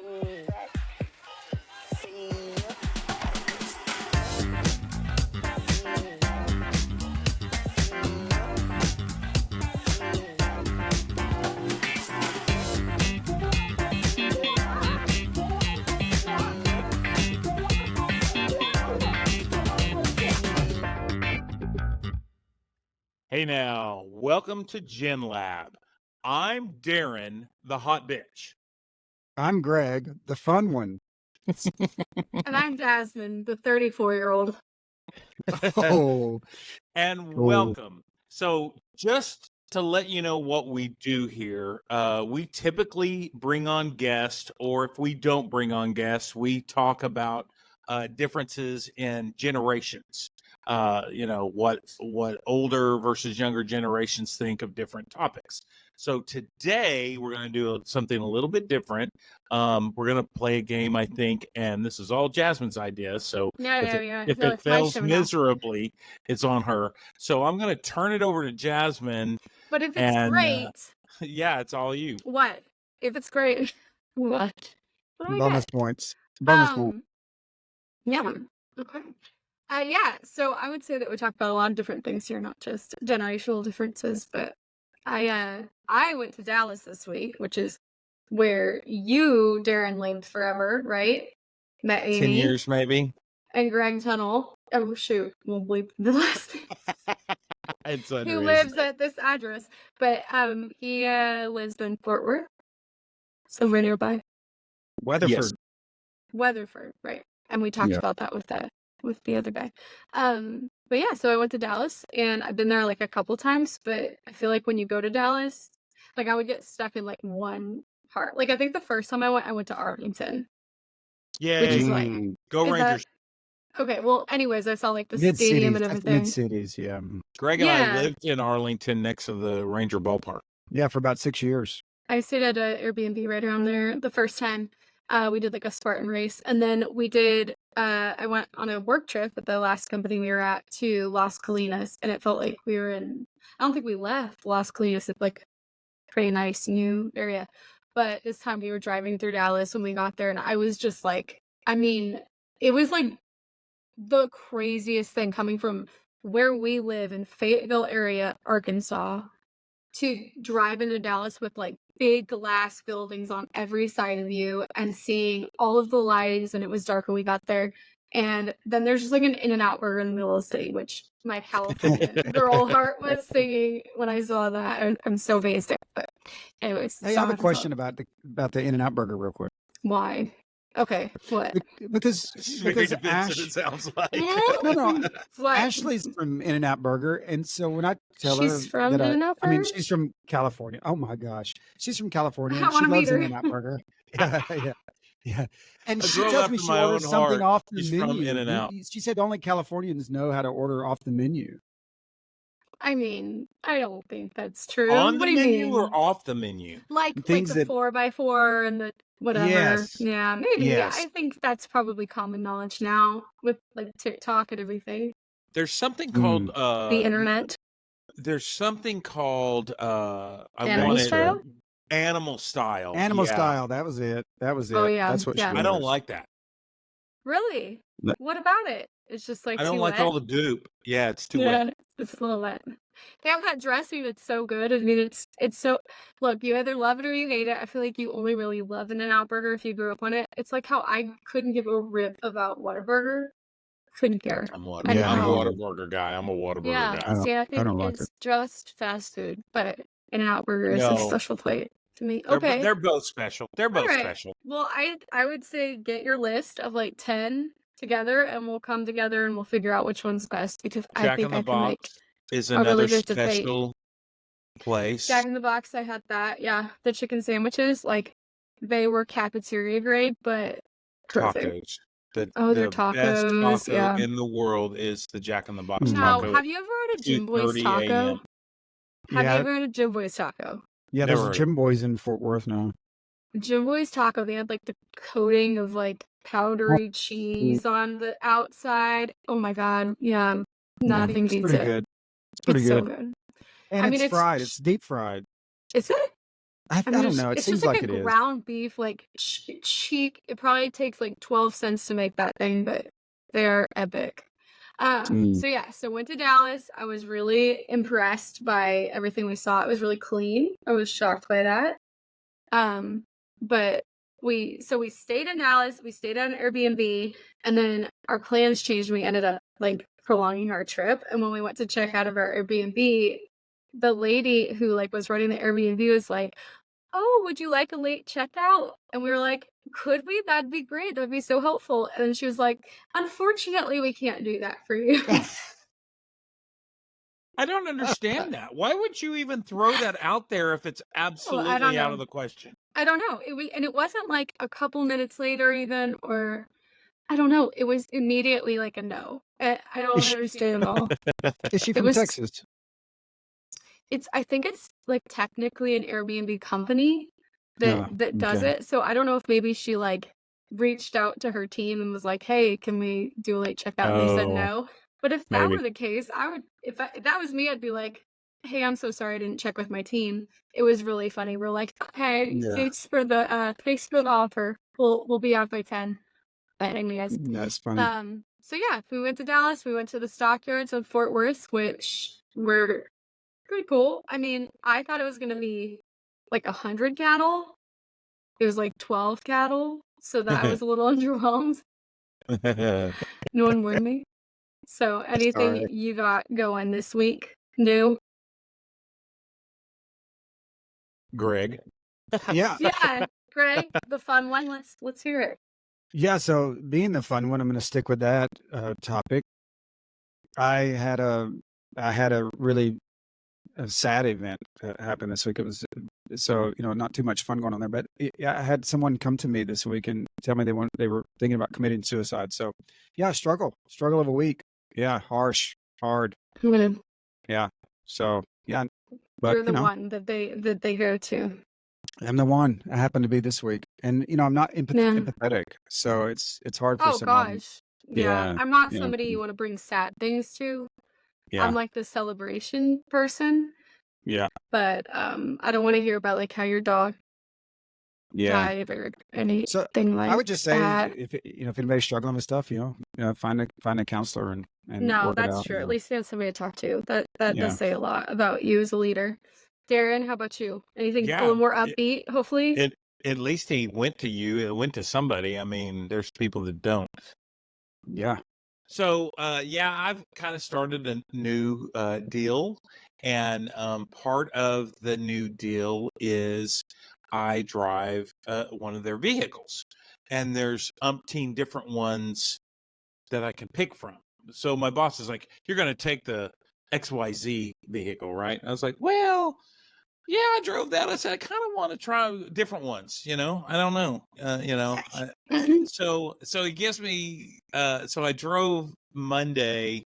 Hey now, welcome to Gen Lab. I'm Darren, the hot bitch. I'm Greg, the fun one. And I'm Jasmine, the 34-year-old. Oh, And welcome. So just to let you know what we do here, we typically bring on guests, or if we don't bring on guests, we talk about differences in generations. What older versus younger generations think of different topics. So today we're going to do something a little bit different. We're going to play a game, I think, and this is all Jasmine's idea. So if it fails miserably, it's on her. So I'm going to turn it over to Jasmine. But if it's great, yeah, it's all you. What? If it's great, what? What do I bonus get? points. Bonus point. Yeah. Okay. Yeah. So I would say that we talk about a lot of different things here, not just generational differences. But I went to Dallas this week, which is where you, Darren, lived forever, right? Met Amy. 10 years, maybe. And Greg Tunnel. Oh shoot, we'll bleep the last name. Who lives at this address? But he lives in Fort Worth, somewhere nearby. Weatherford. Yes. Weatherford, right? And we talked about that with the other guy. But yeah, so I went to Dallas, and I've been there like a couple times. But I feel like when you go to Dallas, like I would get stuck in like one part. Like I think the first time I went to Arlington. Yeah, which is like go Rangers. Okay, well, anyways, I saw like the stadium and everything. Mid-cities, yeah. Greg and I lived in Arlington next to the Ranger ballpark. Yeah, for about 6 years. I stayed at an Airbnb right around there the first time. We did like a Spartan race, and then we did, I went on a work trip at the last company we were at to Las Colinas, and it felt like we were in, I don't think we left Las Colinas. It's like a pretty nice new area. But this time we were driving through Dallas when we got there, and I was just like, I mean, it was like the craziest thing coming from where we live in Fayetteville area, Arkansas, to drive into Dallas with like big glass buildings on every side of you and seeing all of the lights, and it was dark when we got there. And then there's just like an In-N-Out burger in the middle of the city, which my California girl heart was singing when I saw that. I'm so basic, but anyways. Hey, I have a question about the In-N-Out burger real quick. Why? Okay, what? Because Ash, it sounds like. No. What? Ashley's from In-N-Out Burger, and so when I tell her She's from that In-N-Out I mean, Burger? she's from California. Oh my gosh, she's from California. I And she wanna meet loves her. In-N-Out Burger. Yeah. And A she girl tells after me she my orders own something heart off the is from menu. In-N-Out. She said only Californians know how to order off the menu. I mean, I don't think that's true. On What the do you menu mean? or off the menu? Like Things the that 4x4 and the whatever. Yes. Yeah, maybe. Yes. I think that's probably common knowledge now with like TikTok and everything. There's something called The internet. there's something called Animal style? Animal style. Animal yeah. style. That was it. Oh, yeah, That's what yeah. she I don't orders. like that. Really? No. What about it? It's just like I don't too like wet? all the dupe. Yeah, it's too Yeah, wet. it's a little wet. They have that dressing that's so good. I mean, it's so. Look, you either love it or you hate it. I feel like you only really love an In-N-Out burger if you grew up on it. It's like how I couldn't give a rip about Whataburger. Couldn't care. I'm a know. Whataburger guy. I'm a Whataburger Yeah, guy. see, I think don't like it's just fast food, but In-N-Out burger is a No. special plate to me. They're, Okay. they're both special. They're both Alright. special. Well, I would say get your list of like 10 together, and we'll come together and we'll figure out which one's best, because I Jack think in the I can make Box is a really another good debate. special place. Jack in the Box, I had that. Yeah, the chicken sandwiches, like they were cafeteria grade, but perfect. Tacos. The They're best tacos. taco Yeah. in the world is the Jack in the Box Now, taco. have you ever had a Jim Boy's 2:30 taco? a.m. Have you Yeah. ever had a Jim Boy's taco? Yeah, Never there's heard Jim Boys in Fort Worth now. Jim Boy's taco, they had like the coating of like powdery cheese on the outside. Oh my god, yeah, nothing It's beats pretty it. good. It's pretty It's good. so good. And I mean, it's fried. It's deep fried. Is it? I I mean, don't know. It it's just seems like like a it is. ground beef, like cheek. It probably takes like 12 cents to make that thing, but they're epic. Mm. So yeah, so went to Dallas. I was really impressed by everything we saw. It was really clean. I was shocked by that. Um, but we stayed in Dallas. We stayed at an Airbnb, and then our plans changed. We ended up like prolonging our trip. And when we went to check out of our Airbnb, the lady who like was running the Airbnb was like, "Oh, would you like a late checkout?" And we were like, "Could we? That'd be great. That'd be so helpful." And then she was like, "Unfortunately, we can't do that for you." I don't understand that. Why would you even throw that out there if it's Well, I don't absolutely out of know. the question? I don't know. It wasn't like a couple minutes later even, or I don't know. It was immediately like a no. I don't Is she, understand at all. is she It from was Texas? I think it's like technically an Airbnb company that Oh, does okay. it. So I don't know if maybe she like reached out to her team and was like, "Hey, can we do a late checkout?" And they said Oh, no. But if that maybe. were the case, I would if that was me, I'd be like, "Hey, I'm so sorry I didn't check with my team." It was really funny. We're like, "Hey, Yeah, thanks for the offer. We'll be out by 10." But anyways, that's funny. so yeah, we went to Dallas. We went to the stockyards of Fort Worth, which were pretty cool. I mean, I thought it was gonna be like 100 cattle. It was like 12 cattle, so that I was a little underwhelmed. No one warned me. So, anything Sorry. you got going this week? New? Greg. Yeah, Yeah, Greg, the fun one. Let's hear it. yeah. So being the fun one, I'm going to stick with that topic. I had a really sad event happen this week. It was so not too much fun going on there, but yeah, I had someone come to me this week and tell me they were thinking about committing suicide. So yeah, struggle of a week. Yeah, harsh, hard. I'm gonna. Yeah. So yeah, but You're the one that they go to. I'm the one. I happen to be this week, and I'm not Yeah. empathetic, so it's hard for Oh someone. gosh. Yeah, Yeah, I'm not yeah, somebody you want to bring sad things to. I'm yeah, like the celebration person, yeah, but I don't want to hear about like how your dog yeah. died or So anything I like would just say that. if anybody's struggling with stuff, find a counselor and No, work it that's out. true. At least you have somebody to talk to. That Yeah. does say a lot about you as a leader. Darren, how about you? Anything a Yeah, little more upbeat, hopefully? it at least he went to you. It went to somebody. I mean, there's people that don't. Yeah. So, yeah, I've kind of started a new deal, and part of the new deal is I drive one of their vehicles, and there's umpteen different ones that I can pick from. So my boss is like, "You're going to take the XYZ vehicle, right?" I was like, "Well, yeah, I drove that." I said, "I kind of want to try different ones, I don't know. So he gives me so I drove Monday,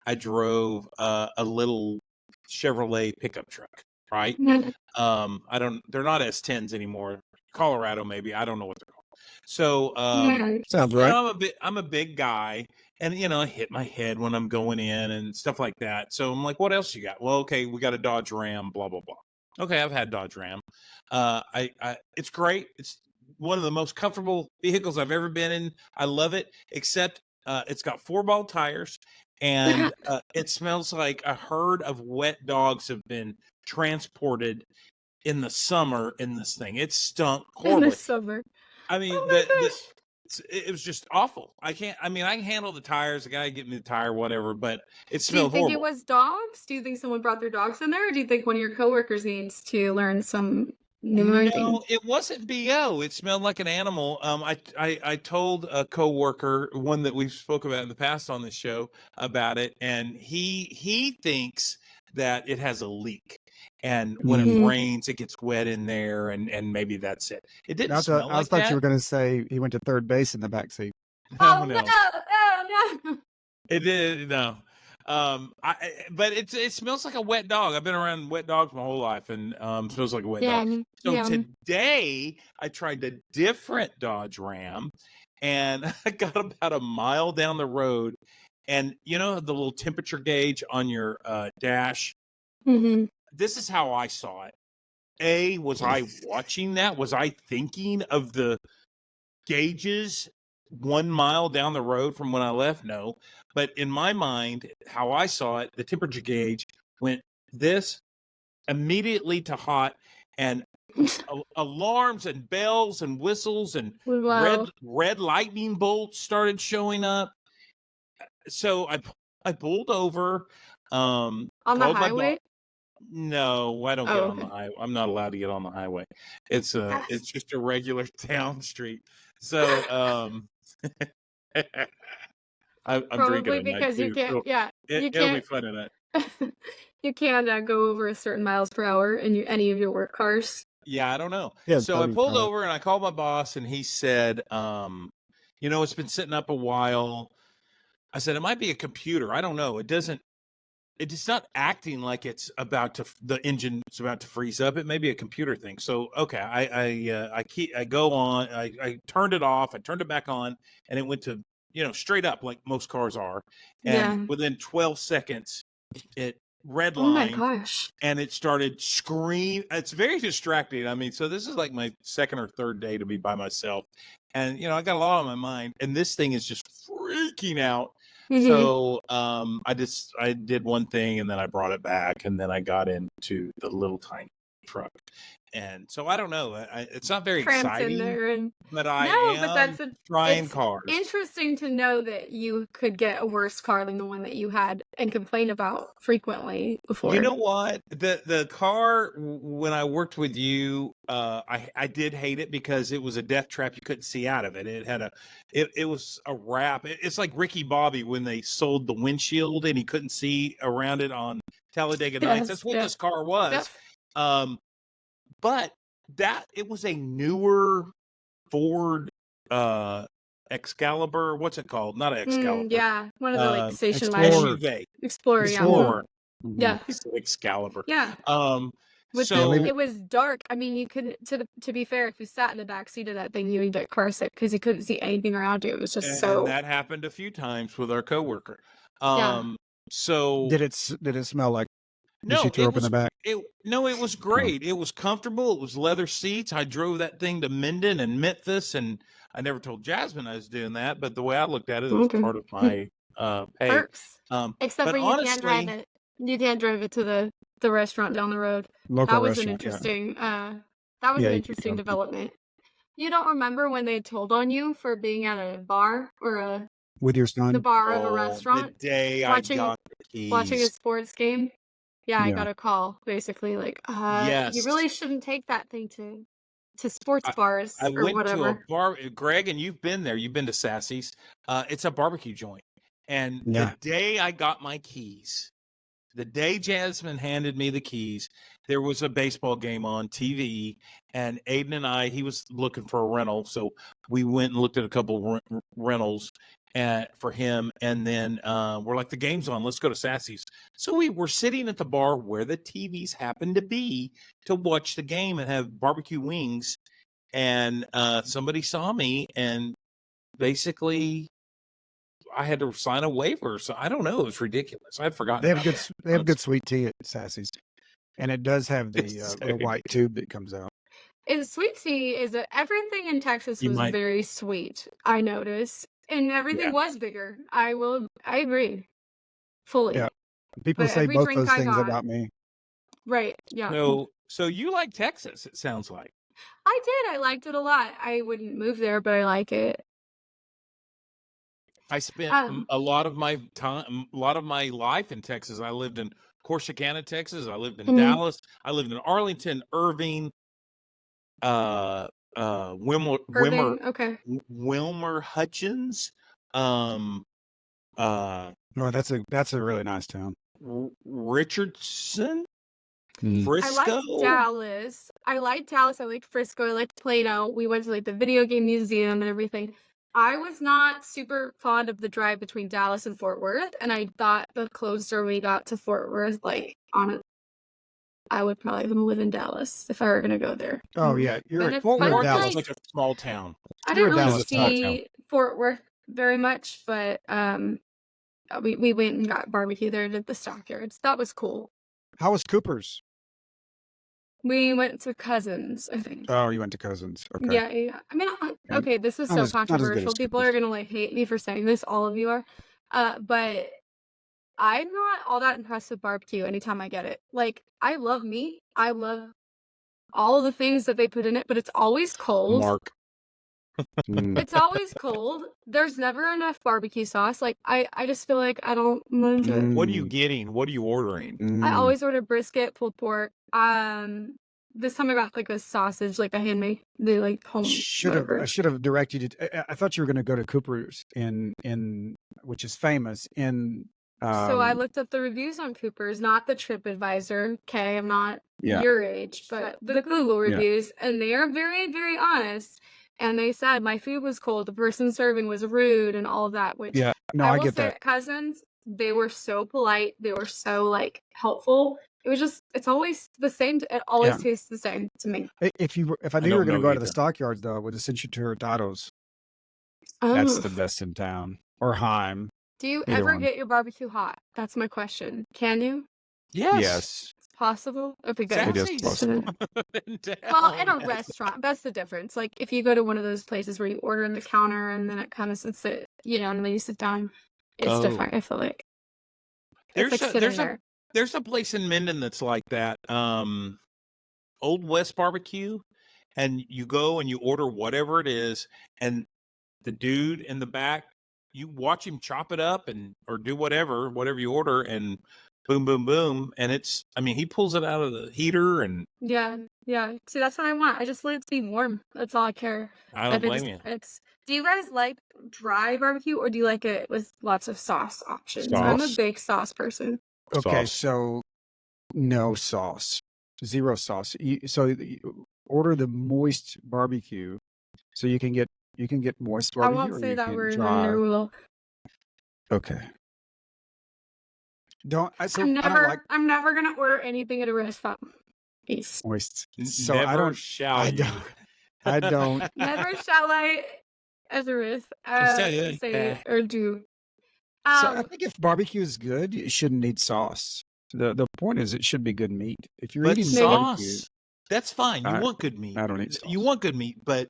I drove a little Chevrolet pickup truck, right? I don't they're not S10s anymore. Colorado maybe, I don't know what they're called. So Sounds right. I'm a big guy, and I hit my head when I'm going in and stuff like that. So I'm like, "What else you got?" "Well, okay, we got a Dodge Ram, blah blah blah." Okay, I've had Dodge Ram. It's great. It's one of the most comfortable vehicles I've ever been in. I love it, except it's got 4-ball tires, and it smells like a herd of wet dogs have been transported in the summer in this thing. It stunk In the horribly. summer. I mean, Oh my gosh. it was just awful. I mean, I can handle the tires. The guy get me the tire, whatever, but it Do you smelled think it horrible. was dogs? Do you think someone brought their dogs in there? Or do you think one of your coworkers needs to learn some new thing? No, it wasn't BO. It smelled like an animal. I told a coworker, one that we've spoke about in the past on this show, about it, and he thinks that it has a leak, and when it Mhm. rains, it gets wet in there, and maybe that's it. It didn't I smell like thought you were that. going to say he went to third base in the back seat. No, Oh no! no, Oh no! it did no. But it smells like a wet dog. I've been around wet dogs my whole life, and smells like a wet dog. Yeah, So yeah. today I tried a different Dodge Ram, and I got about a mile down the road, and the little temperature gauge on your dash. Mm-hmm. This is how I saw it. was I watching that? Was I thinking of the gauges 1 mile down the road from when I left? No. But in my mind, how I saw it, the temperature gauge went this immediately to hot, and alarms and bells and whistles and Wow. red lightning bolts started showing up. So I pulled over, On the called my boss. highway? No, I don't Oh, get on the okay. highway. I'm not allowed to get on the highway. It's Yes. just a regular town street. So I'm drinking Probably tonight because you too. can't, So yeah, you it'll be can't, fun tonight. you can't go over a certain miles per hour in any of your work cars. Yeah, I don't know. Yeah, So I 30 pulled probably. over and I called my boss, and he said, it's been sitting up a while. I said, it might be a computer. I don't know. It's not acting like the engine's about to freeze up. It may be a computer thing. So, okay, I go on, I turned it off, I turned it back on, and it went to, straight up like most cars are. And Yeah. within 12 seconds, it Oh my redlined, gosh. and it started scream. It's very distracting. I mean, so this is like my second or third day to be by myself, and I got a lot on my mind, and this thing is just freaking out. Mhm. So I did one thing, and then I brought it back, and then I got into the little tiny truck, and so I don't know. It's not very Cramped in exciting, there and but I no, but am trying it's cars. interesting to know that you could get a worse car than the one that you had and complain about frequently before. You know what? The car when I worked with you, I did hate it because it was a death trap. You couldn't see out of it. It had it was a wrap. It's like Ricky Bobby when they sold the windshield and he couldn't see around it on Talladega Nights. That's Yes, what yeah. this car was. Yep. But it was a newer Ford Excalibur. What's it called? Not an Excalibur. Yeah, one of the like station Explorer. wagon SUV. Explorer. Yeah. Explorer. Mhm. Yeah. He said Excalibur. Yeah. With So leave it was dark. I mean, you couldn't. To be fair, if you sat in the back seat of that thing, you'd get car sick because you couldn't see anything around you. It was just so. and that happened a few times with our coworker. Yeah. So Did it smell like when no, she threw it open the was back? it was great. It was comfortable. It was leather seats. I drove that thing to Minden and Memphis, and I never told Jasmine I was doing that, but the way I looked at it, it was Okay. part of my pay. Perks. Except but for you can't drive honestly, it. You can't drive it to the restaurant down the road. Local That was an restaurant, yeah. interesting that was Yeah, an you can interesting go. development. You don't remember when they told on you for being at a bar or With your the son? bar of a the restaurant day I watching got the watching a keys, sports game? Yeah, I Yeah. got a call basically like, you yes, really shouldn't take that thing to sports bars I or went to a whatever. bar, Greg, and you've been there. You've been to Sassy's. It's a barbecue joint. And Yeah. the day I got my keys, the day Jasmine handed me the keys, there was a baseball game on TV, and Aiden and I, he was looking for a rental, so we went and looked at a couple rentals for him, and then we're like, the game's on, let's go to Sassy's. So we were sitting at the bar where the TVs happened to be to watch the game and have barbecue wings, and somebody saw me, and basically I had to sign a waiver. So I don't know. It was ridiculous. I'd forgotten. They have about good that. they have good sweet tea at Sassy's. And it does have the So little white tube that comes out. And sweet tea is everything in Texas You was might, very sweet, I noticed. And everything yeah. was bigger. I agree fully. Yeah. People But say every both drink those I things got, about me. right, yeah. So you like Texas? It sounds like. I did. I liked it a lot. I wouldn't move there, but I like it. I spent Um, a lot of my time, a lot of my life in Texas. I lived in Corsicana, Texas. I lived in mhm. Dallas. I lived in Arlington, Irving, Wilmer, Irving, okay. Wilmer Hutchins, um, Oh, that's a really nice town. Richardson, Mhm. I Frisco. liked Dallas. I liked Frisco. I liked Plano. We went to like the video game museum and everything. I was not super fond of the drive between Dallas and Fort Worth, and I thought the closer we got to Fort Worth, I would probably live in Dallas if I were gonna go there. Oh yeah, But it's Fort but Worth, it's Dallas Dallas. is like a small town. I You're didn't a really Dallas small town. see Fort Worth very much, but we went and got barbecue there at the stockyards. That was cool. How was Cooper's? We went to Cousins, I think. Oh, you went to Cousins. Okay. Yeah, yeah. I mean, And okay, this is not so as good as controversial. People are Coopers. gonna like hate me for saying this. All of you are, but I'm not all that impressed with barbecue. Anytime I get it, like I love meat. I love all of the things that they put in it, but it's always cold. Mark. Mm. It's always cold. There's never enough barbecue sauce. Like I just feel like I don't enjoy it. What are you getting? What are you ordering? I always order brisket, pulled pork. This time I got like a sausage, like a handmade. They like home. I should have directed you to. I thought you were going to go to Cooper's in which is famous in. So I looked up the reviews on Cooper's, not the TripAdvisor. Okay, I'm not your age, but the Google reviews, and they are very, very honest. And they said my food was cold, the person serving was rude, and all of that. Which I get that. At Cousins, they were so polite. They were so like helpful. It was just, it's always the same. It always tastes the same to me. If I knew you were going to go to the Stockyards, though, I would have sent you to Hurtado's. That's the best in town. Or Heim. Do you ever get your barbecue hot? That's my question. Can you? Yes. It's possible? Okay, good. It is possible. Well, in a restaurant, that's the difference. Like, if you go to one of those places where you order in the counter and then it kind of sits it, and then you sit down, it's different, I feel like. There's a place in Minden that's like that. Old West Barbecue, and you go and you order whatever it is, and the dude in the back, you watch him chop it up or do whatever you order, and boom, boom, boom, and he pulls it out of the heater, and yeah. See, that's what I want. I just want it to be warm. That's all I care. I don't blame you. Do you guys like dry barbecue, or do you like it with lots of sauce options? Sauce. I'm a big sauce person. Okay, so no sauce, 0 sauce. So you order the moist barbecue, so you can get moist barbecue. I won't say that word. Dry. Okay. I'm never gonna order anything at a restaurant. Peace. Moist. So never I don't. I don't. Never shall I, as a risk, say or do. So I think if barbecue is good, it shouldn't need sauce. The point is, it should be good meat. If you're eating barbecue, that's fine. You want good meat. I don't eat sauce. You want good meat, but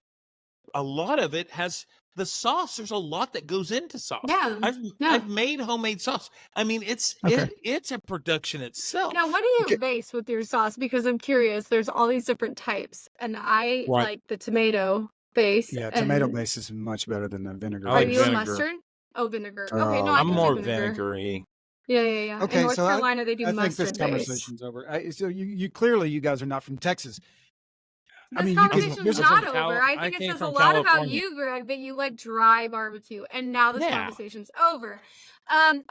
a lot of it has the sauce. There's a lot that goes into sauce. Yeah, I've made homemade sauce. I mean, it's a production itself. Now, what do you base with your sauce? Because I'm curious. There's all these different types, and I like the tomato base. Yeah, tomato base is much better than the vinegar. Are you a mustard? Oh, vinegar. Okay, no, I'm more vinegary. Yeah. Okay, in North Carolina, they do mustard. I think this conversation's over. So you clearly, you guys are not from Texas. This conversation's not over. I think it says a lot about you, Greg, that you like dry barbecue, and now this conversation's over.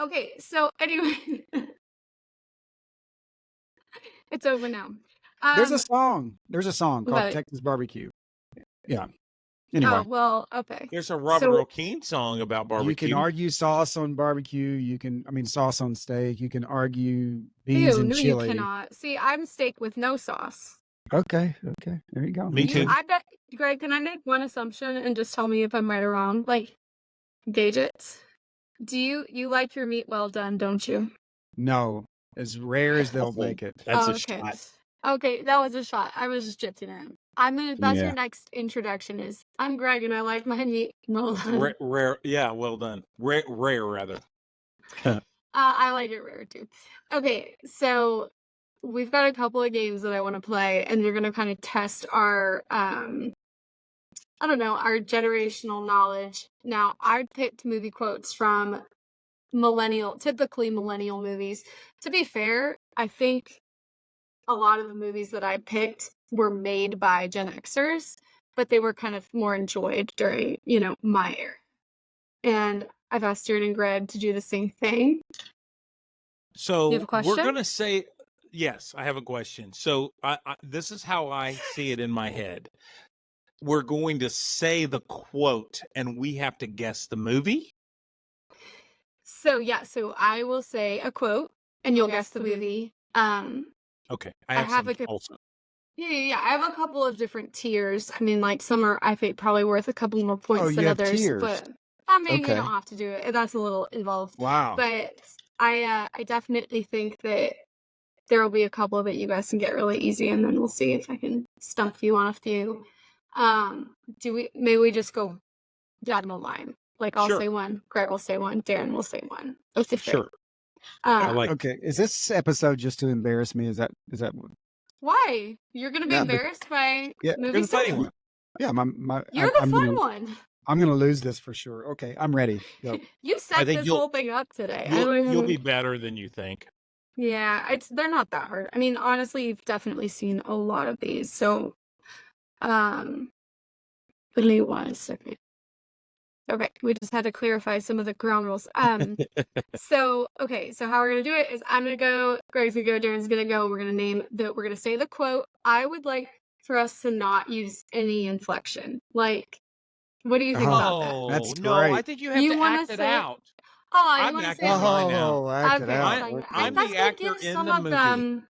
Okay, so anyway, it's over now. There's a song called Texas Barbecue. Yeah. Anyway. Oh, well, okay. There's a Robert Earl Keen song about barbecue. You can argue sauce on barbecue. Sauce on steak. You can argue beans and chili. You cannot. See, I'm steak with no sauce. Okay. There you go. Me too. Greg, can I make one assumption and just tell me if I'm right or wrong? Like, gauge it. Do you like your meat well done, don't you? No. As rare as they'll make it. That's a shot. Okay, that was a shot. I was just gypping it. That's your next introduction is, I'm Greg and I like my meat well done. Rare, yeah, well done. Rare, rather. I like it rare too. Okay, so we've got a couple of games that I want to play, and you're going to kind of test our, our generational knowledge. Now, I picked movie quotes from typically millennial movies. To be fair, I think a lot of the movies that I picked were made by Gen Xers, but they were kind of more enjoyed during, my era. And I've asked Stuart and Greg to do the same thing. So you have a question? We're going to say, yes, I have a question. So this is how I see it in my head. We're going to say the quote and we have to guess the movie. So I will say a quote and you'll guess the movie. Okay. I have also. Yeah. I have a couple of different tiers. I mean, like some are, I think, probably worth a couple more points than others. Tiers. But I mean, you don't have to do it. That's a little involved. Wow. But I definitely think that there will be a couple that you guys can get really easy, and then we'll see if I can stump you on a few. Maybe we just go down the line. Like I'll Sure. say one, Greg will say one, Darren will say one. Let's see. Sure. I like Okay, is this episode just to embarrass me? Is that why? You're gonna be Yeah, but- embarrassed by Yeah, movie you're the funny stuff? one. yeah? You're the I'm fun gonna, one. I'm gonna lose this for sure. Okay, I'm ready. Go. You I set think this you'll- whole thing up today. I don't You'll even- be better than you think. Yeah, they're not that hard. I mean, honestly, you've definitely seen a lot of these. So, give me 1 second. Okay, we just had to clarify some of the ground rules. So how we're gonna do it is I'm gonna go, Greg's gonna go, Darren's gonna go. We're gonna say the quote. I would like for us to not use any inflection. Like, what do you think about that? Oh, That's no, great. I think you have You to wanna act it say- out. Oh, you I'm want to acting say it mine now. Oh, act it Okay, out. fine. I'm That's the gonna actor give in some the of movie. them.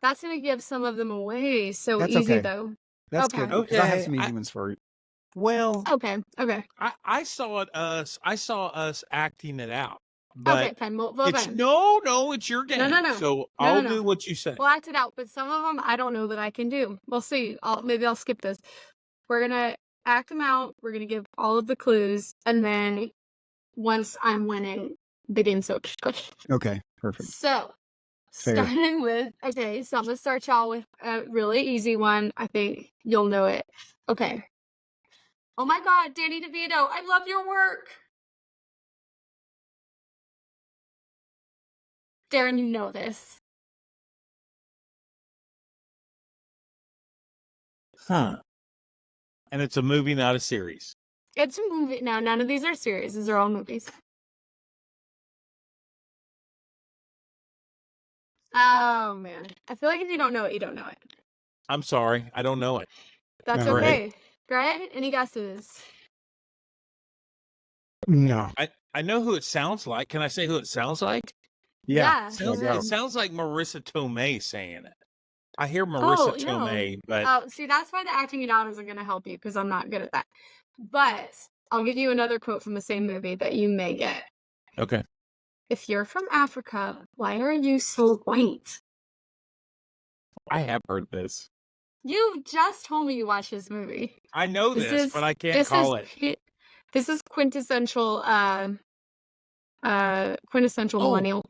That's gonna give some of them away. So That's easy okay. though. That's Okay. good. 'Cause I have Okay, some easy ones for you. Well, Okay. I saw us acting it out. Okay. But Fine. Well, it's fine. no, it's your game. No. So No, I'll no. do what you say. We'll act it out, but some of them I don't know that I can do. We'll see. Maybe I'll skip this. We're gonna act them out. We're gonna give all of the clues, and then once I'm winning, the game's over. Okay, perfect. So, Fair. starting with okay, so I'm gonna start y'all with a really easy one. I think you'll know it. Okay. Oh my God, Danny DeVito, I love your work. Darren, you know this. Huh. And it's a movie, not a series. It's a movie. Now, none of these are series. These are all movies. Oh, man. I feel like if you don't know it, you don't know it. I'm sorry, I don't know it. That's All right. okay. Greg, any guesses? No. I know who it sounds like. Can I say who it sounds like? Yeah. Yeah. It sounds like Marissa Tomei saying it. I hear Marissa no. Tomei, but Oh, see, that's why the acting it out isn't going to help you because I'm not good at that. But I'll give you another quote from the same movie that you may get. okay. If you're from Africa, why are you so white? I have heard this. You just told me you watched this movie. I know This this, is- but I can't call it. This is quintessential quintessential Oh. millennial.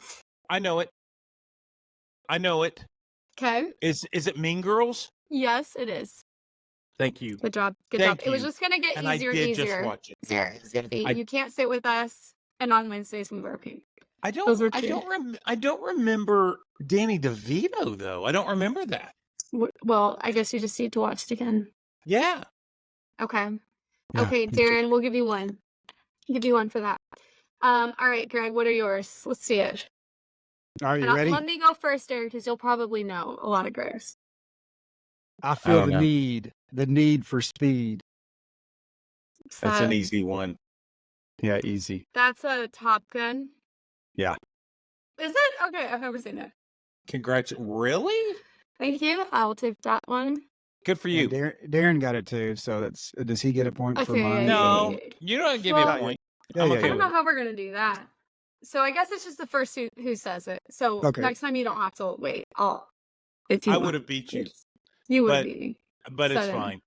I know it. I know it. Okay. Is it Mean Girls? Yes, it is. Thank you. Good job. Good Thank job. It was you. just gonna get And easier I and did easier. just watch it. I- You can't sit with us, and on Wednesdays we work. I Those were don't. two. I don't remember Danny DeVito though. I don't remember that. Well, I guess you just need to watch it again. Yeah. Okay. Yeah, Okay, me too. Darren, we'll give you one. Give you one for that. All right, Greg, what are yours? Let's see it. Are you And ready? let me go first, Darren, because you'll probably know a lot of Greg's. I feel don't know. the need for speed. That's an easy one. Yeah, easy. That's a Top Gun. Yeah. Is it? Okay, I've never seen it. Really? Thank you. I'll take that one. Good for Yeah, you. Darren got it too. So that's does he get a point for Okay. mine? No, you don't give me Well- a point. Yeah, I'm yeah, okay I yeah. don't know how we're gonna do that. So I guess it's just the first who says it. So Okay. next time you don't have to wait. If you I want. would have beat you, You would but- be. but it's Seven. fine.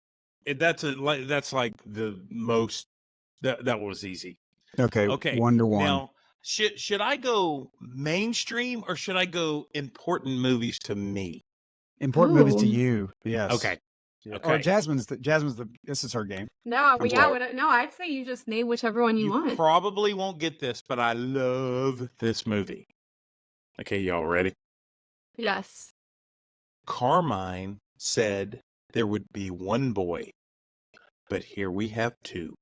That's like the most. That was easy. Okay. Okay. 1-1. Now, should I go mainstream or should I go important movies to me? Important movies to Ooh. you. Yes. Okay. Yeah. Okay. Or Jasmine's this is her game. No, I'm yeah, sorry. no, I'd say you just name whichever one you want. probably won't get this, but I love this movie. Okay, y'all ready? Yes. Carmine said there would be one boy, but here we have two.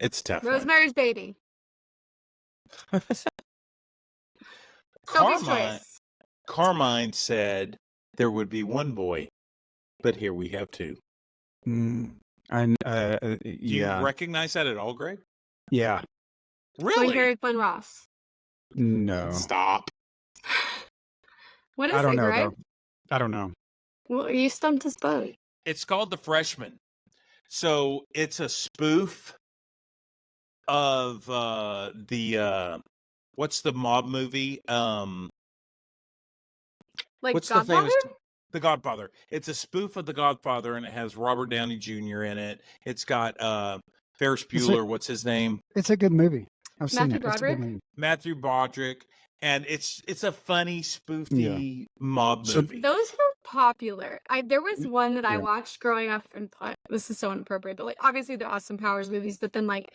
It's tough. one. Rosemary's Baby. Sophie's Carmine, Choice. Carmine said there would be one boy, but here we have two. Do Do yeah. you recognize that at all, Greg? Yeah. Glenn Harry, Glenn Ross. No. Stop. What is I don't it, know Greg? though. I don't know. Well, you stumped us both. It's called The Freshman. So it's a spoof of the what's the mob movie? Like What's Godfather? the famous The Godfather? It's a spoof of The Godfather, and it has Robert Downey Jr. in it. It's got Ferris It's Bueller. What's his name? It's a good movie. I've seen Matthew it. It's a good Broderick? movie. Matthew Broderick, and it's a funny, spoofy mob So- movie. Those were popular. There was one that I Yeah. watched growing up, and thought this is so inappropriate, but like obviously the Austin Powers movies, but then like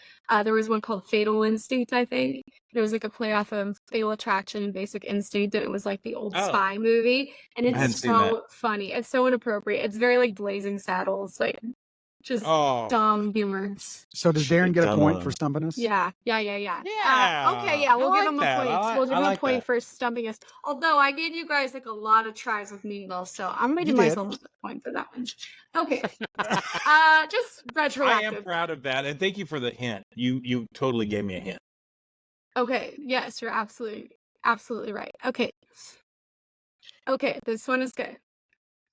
there was one called Fatal Instinct, I think. It was like a play off of Fatal Attraction and Basic Instinct, and it was like the old Oh. spy movie, and hadn't it's seen so funny. It's so inappropriate. It's very like Blazing Saddles, like just Oh, dumb humor. So does Should've Darren get a done point one. for stumping us? Yeah. Okay, Yeah, yeah, we'll I give like him a that. point. I We'll give I him a like point that. for stumping us. Although I gave you guys like a lot of tries with Meatloaf, so I'm gonna You give did. myself a point for that one. Okay. Just I am retroactive. proud of that, and thank you for the hint. You totally gave me a hint. Okay, yes, you're absolutely right. Okay. Okay, this one is good.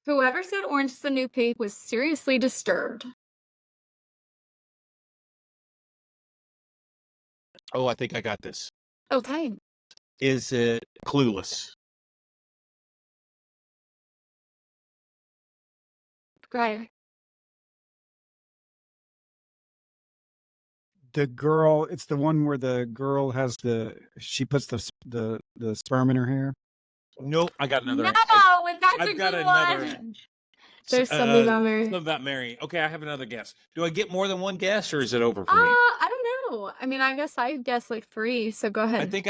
Whoever said Orange is the New Pink was seriously disturbed. Oh, I think I got this. Okay. Is it Clueless? Great. The girl, it's the one where the girl has she puts the sperm in her hair. Nope, I got another. No, that's I've a got good another. one. There's something about Mary. Something about Mary. Okay, I have another guess. Do I get more than one guess, or is it over for me? I don't know. I mean, I guess I guessed like 3, so go ahead. I think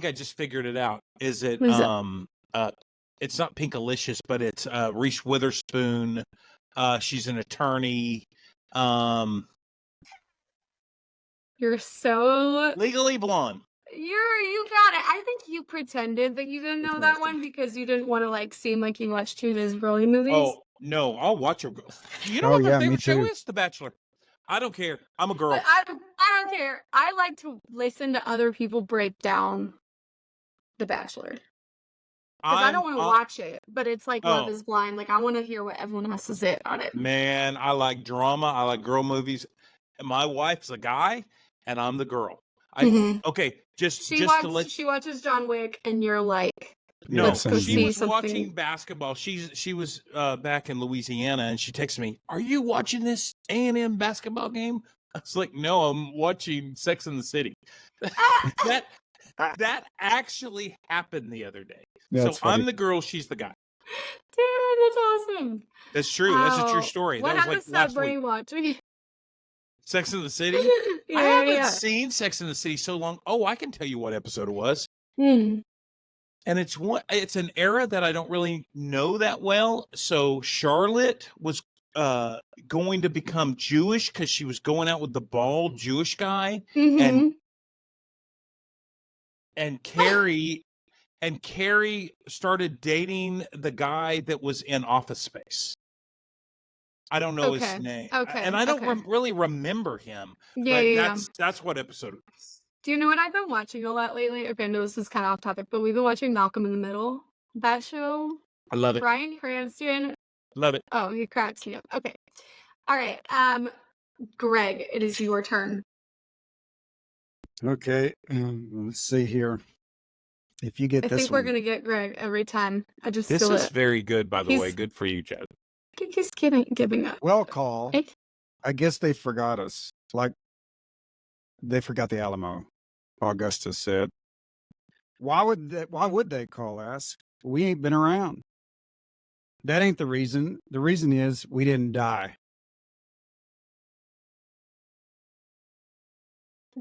I just figured it out. Is it What is it? it's not Pinkalicious, but it's Reese Witherspoon. She's an attorney. You're so Legally Blonde. you got it. I think you pretended that you didn't know that one because you didn't want to like seem like you watched two of those girly movies. Oh no, I'll watch her. You know Oh, what my yeah, me favorite show too. is? The Bachelor. I don't care. I'm a girl. But I don't care. I like to listen to other people break down The Bachelor. Because I don't want to watch it, but it's like Love Oh. is Blind. Like, I want to hear what everyone else has it on it. Man, I like drama. I like girl movies. My wife's a guy, and I'm the girl. Mhm. Okay, just She to let she watches John Wick, and you're like, no, let's go she see was something. watching basketball. She was back in Louisiana, and she texted me, "Are you watching this A&M basketball game?" I was like, "No, I'm watching Sex and the City." that actually happened the other day. That's so I'm funny. the girl, she's the guy. Dude, that's awesome. That's true. That's a true Wow. story. What That was happens like to that last week. brainwatch? Sex and the City. Yeah, I haven't yeah. seen Sex and the City so long. Oh, I can tell you what episode it was. Hmm. And it's an era that I don't really know that well. So Charlotte was going to become Jewish because she was going out with the bald Jewish guy, Mhm. and Carrie started dating the guy that was in Office Space. I don't know Okay, his name. okay, And I don't okay. really remember him. Yeah, But yeah. that's what episode it was. Do you know what I've been watching a lot lately? Okay, no, this is kind of off topic, but we've been watching Malcolm in the Middle. That show, I love it. Bryan Cranston. Love it. Oh, he cracks me up. Okay, all right. Greg, it is your turn. Okay, let's see here. If you get I this think one, we're gonna get Greg every time. I just This feel is it. very good, by the way. He's- Good for you, Chad. He's giving up. well, call. Eh? I guess they forgot us. Like they forgot the Alamo. Augustus said. Why would they call us? We ain't been around. That ain't the reason. The reason is we didn't die.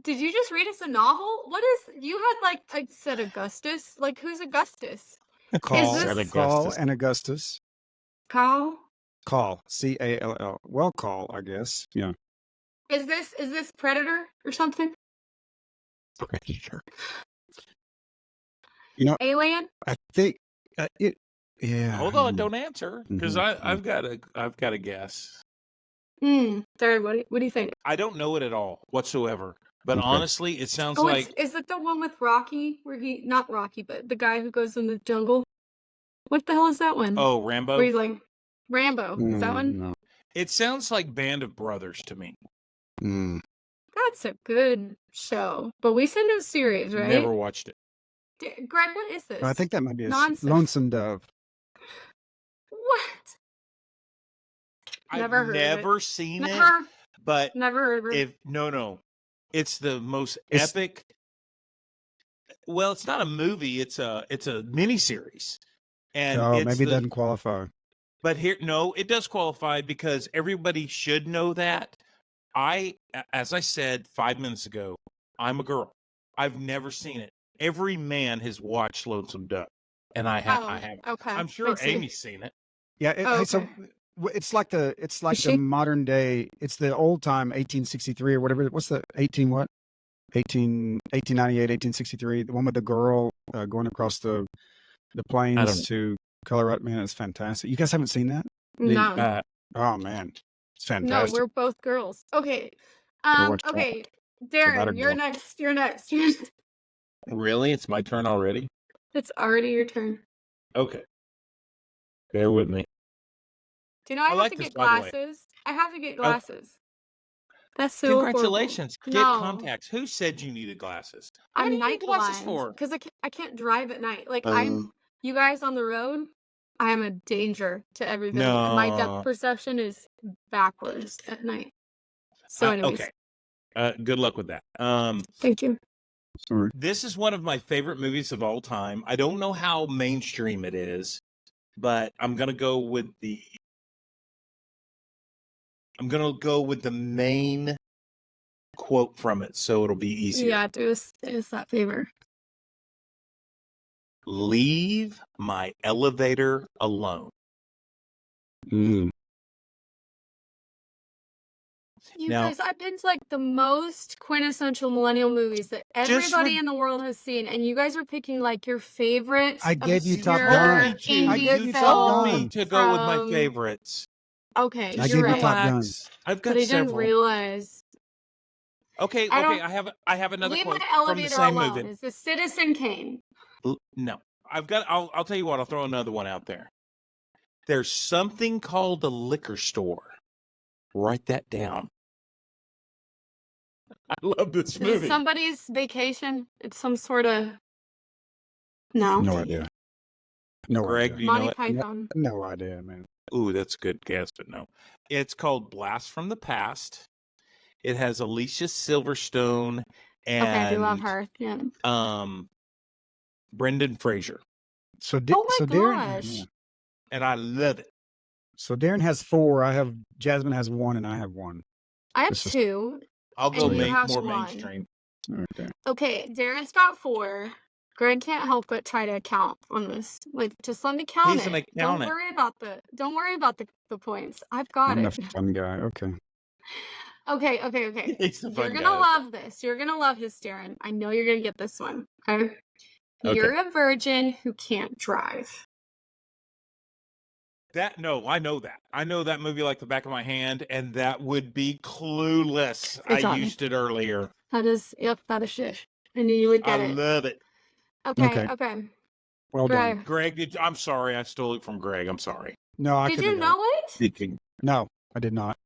Did you just read us a novel? What is you had like I said Augustus? Like who's Augustus? Call, this- call, and Augustus. Carl? Call, Call. Well, call, I guess. Yeah. Is this Predator or something? Predator. Alien? I think it. Yeah. Hold on, don't answer because Mhm. I've got a guess. Third, what do you think? I don't know it at all whatsoever. But Okay. honestly, it sounds Oh, like is it the one with Rocky where not Rocky, but the guy who goes in the jungle? What the hell is that one? Rambo. Where he's like Rambo. Is that one? No. It sounds like Band of Brothers to me. Mm. That's a good show. But we said no series, right? Never watched it. Greg, what is this? I think that might be a Nonsense. Lonesome Dove. What? Never I've heard of it. never seen it, Never, but never heard of it. if no, it's the most It's- epic. Well, it's not a movie; it's a miniseries, and Oh, it's maybe the, it doesn't qualify. But here, no, it does qualify because everybody should know that. As I said 5 minutes ago, I'm a girl. I've never seen it. Every man has watched Lonesome Dove, and I haven't. Okay. I'm sure I see. Amy's seen it. Yeah, Oh, so okay. it's like the she- modern day. It's the old time 1863 or whatever. What's the 1898, 1863? The one with the girl going across the plains to Colorado. Man, it's fantastic. You guys haven't seen that? No. Oh man, it's No, fantastic. we're both girls. Okay. watch that. Okay. about a Darren, you're girl. next. You're next. Really? It's my turn already? It's already your turn. Okay. Bear with me. Do you know I have like to this, get by the way. glasses? I have to get glasses. That's so horrible. Congratulations. Get No. contacts. Who said you needed glasses? I'm What do you night need glasses blind for? because I can't drive at night. Like you guys on the road, I am a danger to everybody. And my No. depth perception is backwards at night. So anyways, okay. Good luck with that. thank you. Sorry. This is one of my favorite movies of all time. I don't know how mainstream it is, but I'm gonna go with the main quote from it, so it'll be easier. Yeah, do us that favor. Leave my elevator alone. You Now- guys, I've been to like the most quintessential millennial movies that everybody in the world has seen, and you guys are picking like your favorite. I gave you Top obscure Gun. indie I gave you Top film Gun. me to go with my from- favorites. Okay, I you're gave you right. Top Gun. Relax. I've got But I didn't several. realize. Okay, I okay. don't- I have another Leave quote my from the elevator same alone. movie. Is the Citizen Kane? No, I'll tell you what. I'll throw another one out there. There's something called a liquor store. Write that down. I love this Is movie. it somebody's vacation? It's some sort of. No. No idea. No Greg, do idea. you know Monty it? Python. No idea, man. Ooh, that's a good guess, but no. It's called Blast from the Past. It has Alicia Silverstone and Okay, I do love her. Yeah. Brendan Fraser, So, Oh my Darren, gosh. yeah. and I love it. So Darren has 4. Jasmine has 1, and I have 1. I have This is- 2. I'll go And you have more 1. mainstream. Okay. Okay, Darren's got 4. Greg can't help but try to count on this. Like, just let me count He's it. gonna Don't count it. worry about the points. I've got I'm it. the fun guy. Okay. Okay. He's the You're fun gonna guy. love this. You're gonna love this, Darren. I know you're gonna get this one. Okay. Okay. You're a virgin who can't drive. No, I know that. I know that movie like the back of my hand, and that would be Clueless. It's I on me. used it earlier. That is it. I knew you would I get it. love it. Okay. Well done. Greg. Greg, I'm sorry. I stole it from Greg. I'm sorry. No, I Did couldn't you have got know it? Okay, No, I did not.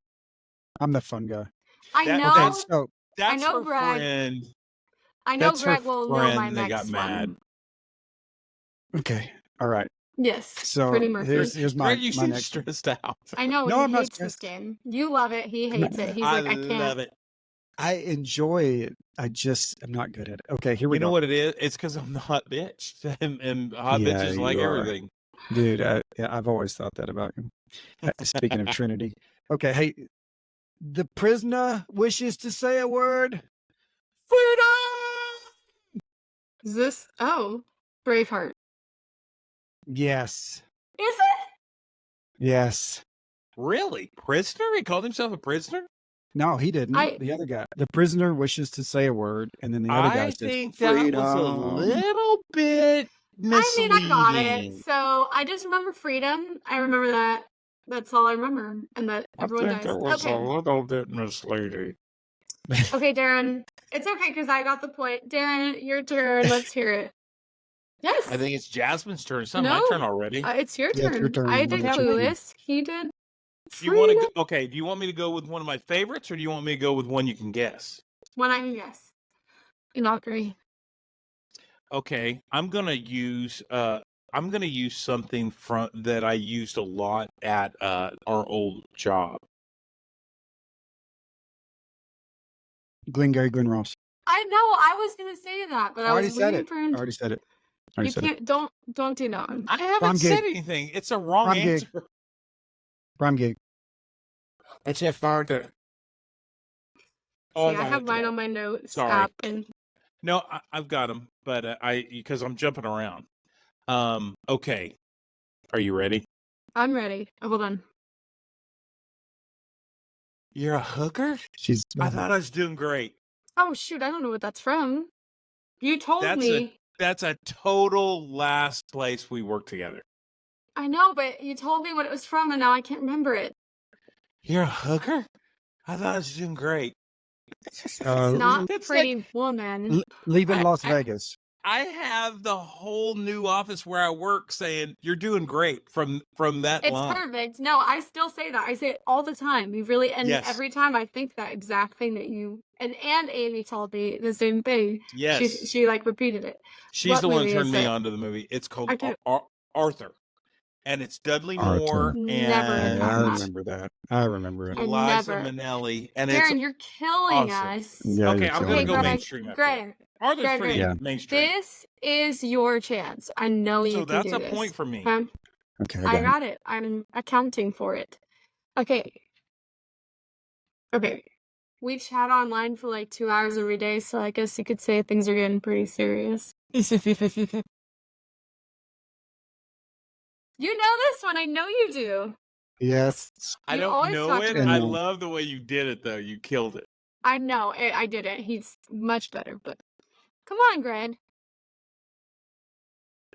I'm the fun guy. I That- know. Okay, so That's know, her Greg. friend. I know That's her Greg will know my friend that next got mad. one. okay, all right. Yes. So Pretty Murphy. here's my Greg, you my seem next. stressed out. I know No, he I'm not hates this stressed. game. You love it. He hates it. He's like, I can't. love it. I enjoy it. I'm not good at it. Okay, here we You go. know what it is? It's because I'm the hot bitch, and hot Yeah, bitches like you are. everything. Dude, I've always thought that about you. Speaking of Trinity. Okay, hey, the prisoner wishes to say a word. Freedom! Is this? Oh, Braveheart. Yes. Is it? Yes. Really, prisoner? He called himself a prisoner. No, he didn't. I- The other guy. The prisoner wishes to say a word, and then the other guy I says, think that was a freedom. little bit misleading. I got it. So I just remember freedom. I remember that. That's all I remember. And that everyone dies. Okay. little bit misleading. Okay, Darren. It's okay because I got the point. Darren, your turn. Let's hear it. Yes. I think it's Jasmine's turn. It's not my No. turn already. It's your Yeah, turn. it's your turn. I did What about you? Clueless. He did. Do you want to Freedom. go? Okay. Do you want me to go with one of my favorites, or do you want me to go with one you can guess? One I can guess. Inaugurate. Okay, I'm gonna use something from that I used a lot at our old job. Glengarry Glen Ross. I know. I was gonna say that, but I Already was said waiting it. for him. Already said it. You Already said it. can't. Don't do no. I haven't Prom said gig. anything. It's a wrong Prom gig. answer. Prime gig. It's a farther. See, I have mine on my notes Sorry. app, and No, I've got them, but because I'm jumping around. Okay, are you ready? I'm ready. Oh, hold on. You're a hooker? She's. I thought I was doing great. Oh shoot, I don't know what that's from. You told That's me. That's a total last place we worked together. I know, but you told me what it was from, and now I can't remember it. You're a hooker? I thought I was doing great. It's not It's Pretty Woman. Leaving Las I- Vegas. I have the whole new office where I work saying you're doing great from that It's line. perfect. No, I still say that. I say it all the time. You really, and Yes. every time I think that exact thing that you and Amy told me the same thing. Yes, She like repeated it. she's what the one who movie turned is me it? on to the movie. It's called I can't- Arthur, and it's Dudley Arthur. Moore Never and heard of I that. remember that. I remember it. I Liza never- Minnelli, and Darren, you're killing awesome. us. Yeah, Okay, you're I'm killing gonna Okay, me. go Greg, mainstream after Greg, Arthur's Greg, pretty Yeah. mainstream. this is your chance. I know you So can that's do a this. point for me. Okay? Okay, I got it. I'm accounting for it. Okay. Okay. We chat online for like 2 hours every day, so I guess you could say things are getting pretty serious. You know this one. I know you do. Yes. I You don't always know talk it. about I it. love the way you did it, though. You killed it. I know. I didn't. He's much better, but come on, Greg.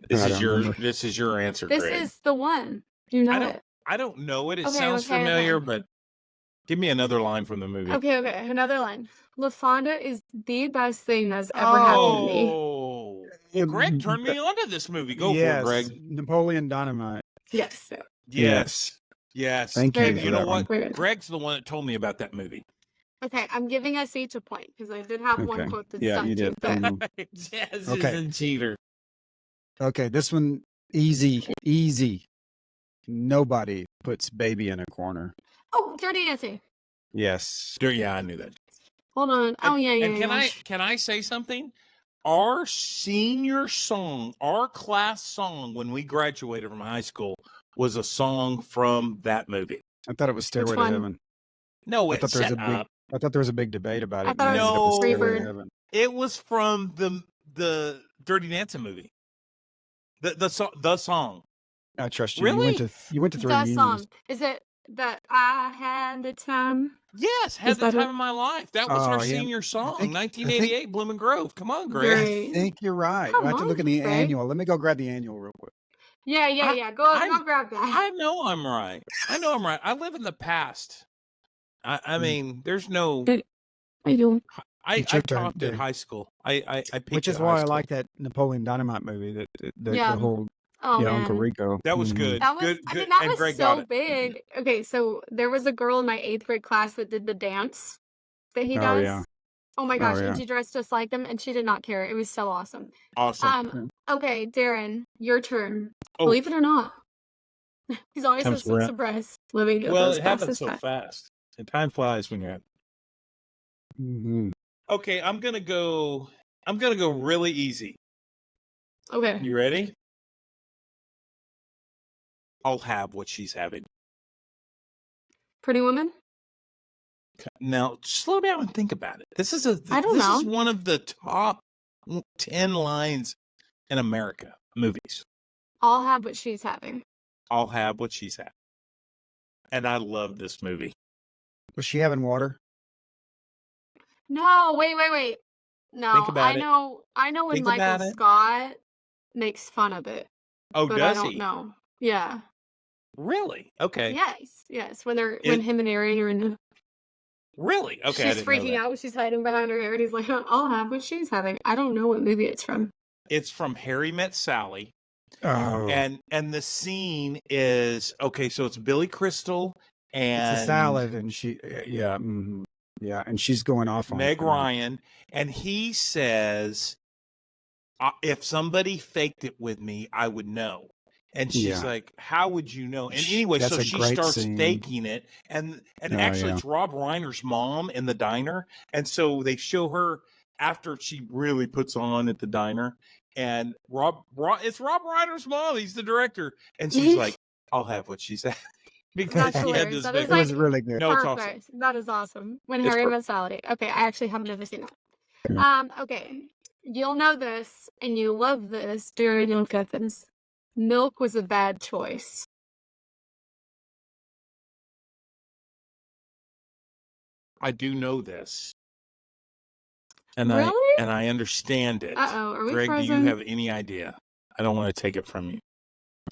This I is don't your remember. this is your answer, This Greg. is the one. You know it. I don't know it. It Okay, sounds okay, familiar, okay. but give me another line from the movie. Okay. Another line. LaFonda is the best thing that's ever happened to me. Oh, Greg turned me on to this movie. Go yes. for it, Greg. Napoleon Dynamite. Yes. Yes. Thank you Very And good. you for know that what? one. Greg's the one that told me about that movie. Okay, I'm giving us each a point because I did have one Okay. quote that Yeah, stuck you to, did. but Jazz Okay. is a cheater. Okay, this one easy. Nobody puts baby in a corner. oh, Dirty Dancing. Yes. Yeah, I knew that. Hold on. Oh yeah. And can I say something? Our senior song, our class song when we graduated from high school was a song from that movie. I thought it was Stairway to one? Heaven. No, I thought there was shut a big up. I thought there was a big debate about it. I thought and it I ended up with was Stairway to Freebird. Heaven. It was from the Dirty Dancing movie. The song. I trust you. Really? You went to three That reunions. song is it that I had the time? Yes, had Is the that time it? of my life. That was Oh, our yeah. senior song, think- 1988, Blooming Grove. Come on, Greg. Great. I think you're right. Come I have to look at on, the Greg. annual. Let me go grab the annual real quick. Yeah. Go I- grab that. I know I'm right. I live in the past. I mean, there's no. I do. I It's your turn, taught at dude. high school. I picked Which is at high why I school. like that Napoleon Dynamite movie. The Yeah. whole Oh man. Uncle Rico. That was Mhm. good. That was, good. I Good. mean, that and was Greg got so it. big. Okay, so there was a girl in my 8th grade class that did the dance that he Oh, does. yeah. Oh my Oh, gosh, yeah. and she dressed just like him, and she did not care. It was so awesome. Awesome. Okay, Darren, your turn. Oh. Believe it or not, he's always Comes so around. surprised. Living Well, as it fast happens as so fast. fast. And time flies when you're at. Mhm. Okay, I'm gonna go really easy. Okay, You ready? I'll have what she's having. Pretty Woman. Now, slow down and think about it. This is I don't this know. is one of the top 10 lines in America movies. I'll have what she's having. I'll have what she's having. And I love this movie. Was she having water? No, wait. No, Think about I it. know when Think Michael about it. Scott makes fun of it, Oh, but does I don't he? know. Yeah. Really? Okay. Yes. When It- him and Aaron are in the Really? Okay. I she's didn't know freaking that. out. She's hiding behind her hair, and he's like, "I'll have what she's having." I don't know what movie it's from. It's from Harry Met Sally. Oh, And the scene is okay, so it's Billy Crystal and it's a salad, and she. Yeah. Mhm. Yeah, and she's going off on Meg it. Ryan, and he says, if somebody faked it with me, I would know. And she's Yeah. like, how would you know? And anyway, That's so a she great starts scene. faking it. And Oh, actually, yeah. it's Rob Reiner's mom in the diner. And so they show her after she really puts on at the diner. And it's Rob Reiner's mom. He's the director. And she's like, I'll have what she said. Because That's she had hilarious. this That big. is It was really good. No, it's awesome. Perfect. That is awesome. When It's Harry per- Met Sally. Okay, I actually have never seen that. Yeah. Okay. You'll know this and you love this, Daniel Cousins. Milk was a bad choice. I do know this. And Really? I understand it. Uh-oh, are we Greg, do frozen? you have any idea? I don't want to take it from you.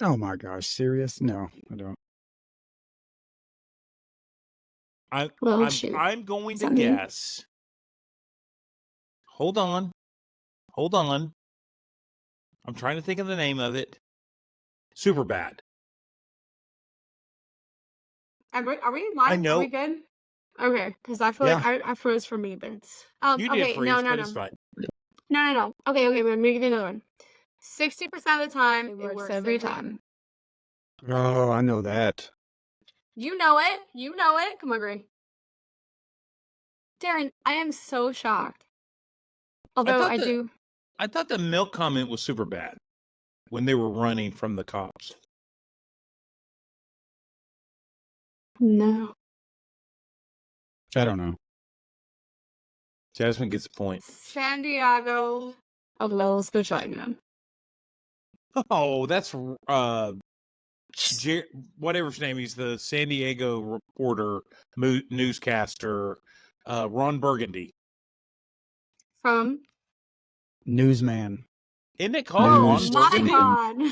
Oh my gosh, serious? No, I don't. Well, shoot. I'm going to Something. guess. Hold on. I'm trying to think of the name of it. Super bad. Are we live? I know. Are we good? Okay, because I feel like I froze for me, but You okay, did freeze, but it's fine. No. Okay, let me give you another one. 60% of the time, it works every time. Oh, I know that. You know it. Come on, Greg. Darren, I am so shocked. Although I thought the milk comment was super bad when they were running from the cops. No. I don't know. Jasmine gets a point. Santiago of Los Vagina. Oh, that's whatever his name. He's the San Diego reporter, newscaster, Ron Burgundy. From Newsman. Isn't it called Ron News. Burgundy? God.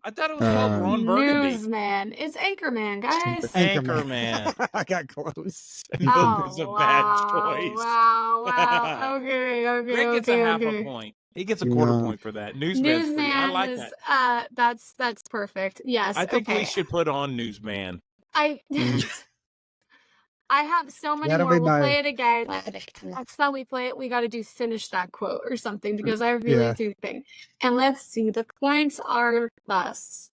I thought it was called Ron Burgundy. Newsman. It's Anchorman, guys. Anchorman. I got close. Milk is a bad choice. Wow. Okay. Rick gets a half a point. He gets a quarter point for that. Newsman's pretty. I like that. That's perfect. Yes. I think we should put on Newsman. I have so many That'll more. be We'll my- play it again. Next time we play it, we got to do finish that quote or something because I really do think. And let's see. The points are thus: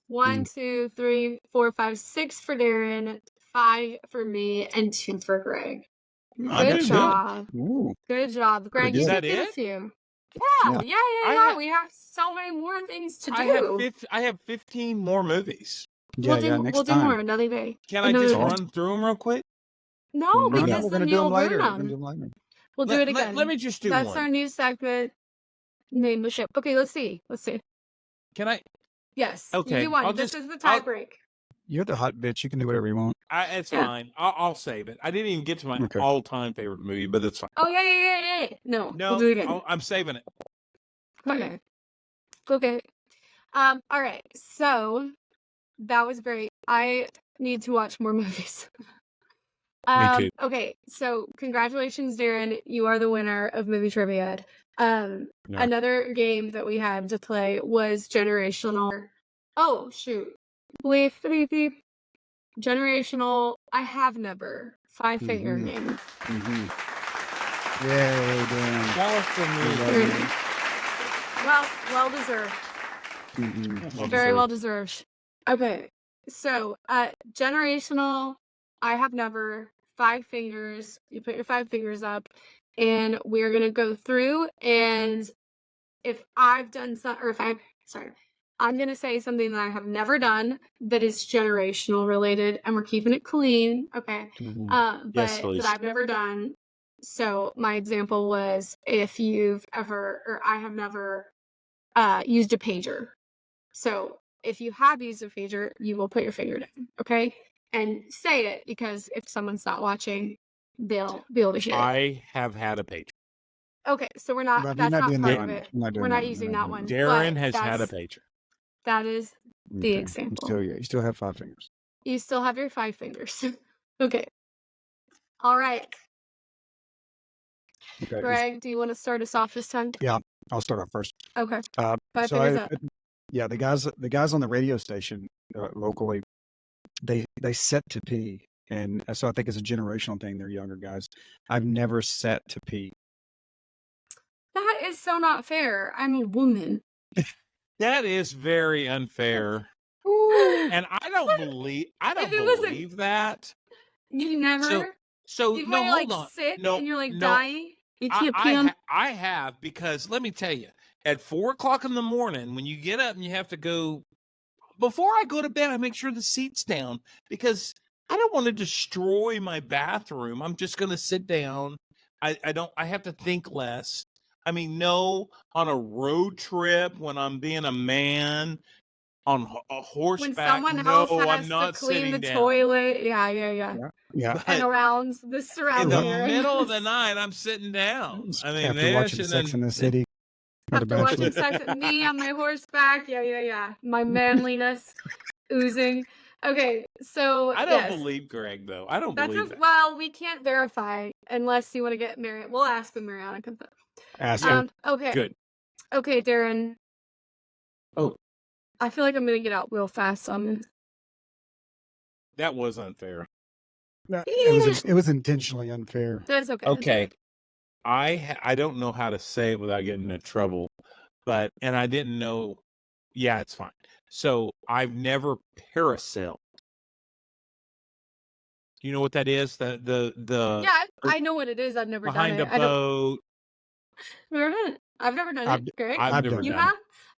1, 2, 3, 4, 5, 6 for Darren, 5 for me, and 2 for Greg. Good job. Ooh. Good job, Greg. good. You Is should that get a it? few. Yeah. Yeah. We have so many more things to do. I have 15 more movies. Yeah, We'll next do time. more another day. Can I just run through them real quick? No, We're because going then to do you'll them later. burn We're gonna do them. 'em later. We'll do it again. Let me just do That's one. our new segment. Name the ship. Okay, let's see. Can I? Yes. Okay, You do one. I'll This just- is the tie break. You're the hot bitch. You can do whatever you want. It's fine. I'll save it. I didn't even get to my Okay. all-time favorite movie, but it's fine. Oh yeah. No, No, we'll do it again. I'm saving it. Okay. All right. So that was great. I need to watch more movies. Me too. Okay, so congratulations, Darren. You are the winner of Movie Trivia. Another game that we had to play was Generational. Oh, shoot. Beep. Generational I Have Never. 5-finger game. Mm-hmm. Yay, Dan. That was for me. Well deserved. Mm-hmm. Very well deserved. Okay, so Generational I Have Never. 5 fingers. You put your 5 fingers up, and we're gonna go through. And if I've done I'm gonna say something that I have never done that is generational related, and we're keeping it clean, okay? Mm-hmm. Yes, But please. that I've never done. So my example was if you've ever, or I have never, used a pager. So if you have used a pager, you will put your finger down, okay? And say it, because if someone's not watching, they'll be able to hear it. I have had a pager. Okay, so we're not. But That's you're not doing part that of one. it. You're We're doing not that using You're that doing one. Darren but has had a that's- pager. That is the Okay. example. You still have 5 fingers. You still have your 5 fingers. Okay. All right. Okay. Greg, do you want to start us off this time? I'll start off first. Okay. 5 So fingers up. the guys on the radio station locally, they set to pee And so I think it's a generational thing. They're younger guys. I've never sat to pee. That is so not fair. I'm a woman. That is very unfair. And And I don't If it was a- believe that. you never. So Even no, when you're hold like on. sick No, and you're like no, dying, you can't pee on. I have, because let me tell you, at 4:00 in the morning, when you get up and you have to go, before I go to bed, I make sure the seat's down, because I don't want to destroy my bathroom. I'm just going to sit down. I have to think less. I mean, no, on a road trip when I'm being a man on a horseback, When someone no, else I'm has to not clean sitting the down. toilet. Yeah. Yeah. And But around the in surrounding the area. middle of the night, I'm sitting down. I mean, After they watching Sex shouldn't. in the City or The After watching Bachelor. sex with me on my horseback. Yeah. My manliness oozing. Okay, so I don't yes. believe Greg, though. I don't That's believe that. well, we can't verify unless you want to get married. We'll ask when Mariana comes up. Ask him. Okay. Good. Okay, Darren. Oh, I feel like I'm gonna get out real fast on this. that was unfair. No, it was intentionally unfair. That's okay. Okay. I don't know how to say it without getting into trouble, and I didn't know. Yeah, it's fine. So I've never parasailed. You know what that is? Yeah, I know what it is. I've never behind done a it. boat. I've never done I've- it. Greg, I've never done you done have?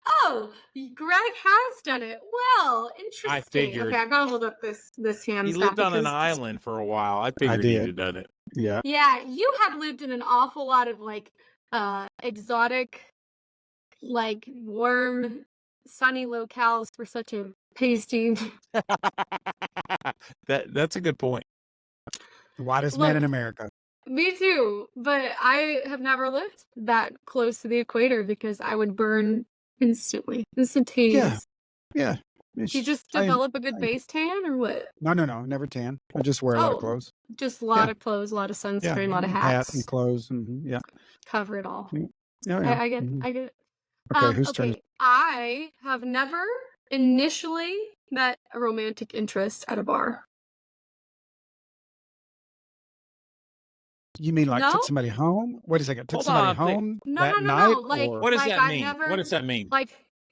Oh, Greg has done it. Well, interesting. figured. Okay, I gotta hold up this ham. He snap lived on an because- island for a while. I figured he'd did. have done it. Yeah. Yeah, you have lived in an awful lot of like exotic, like warm, sunny locales for such a pasty. That's a good point. The whitest Look, man in America. Me too, but I have never lived that close to the equator because I would burn instantaneous. Yeah. Do you just develop a good I- base tan or what? No, never tan. I just wear a lot of Oh, clothes. Just a lot Yeah. of clothes, a lot of Yeah. sunscreen, a lot of Hat hats. and clothes. Yeah. Cover it all. Yeah. I get it. Mhm. I get it. Okay, whose turn? Okay, I have never initially met a romantic interest at a bar. You mean like No? took somebody home? Wait a second. Took Hold somebody on, home No, that no. night? Like, or- What does like that I mean? never What does that mean?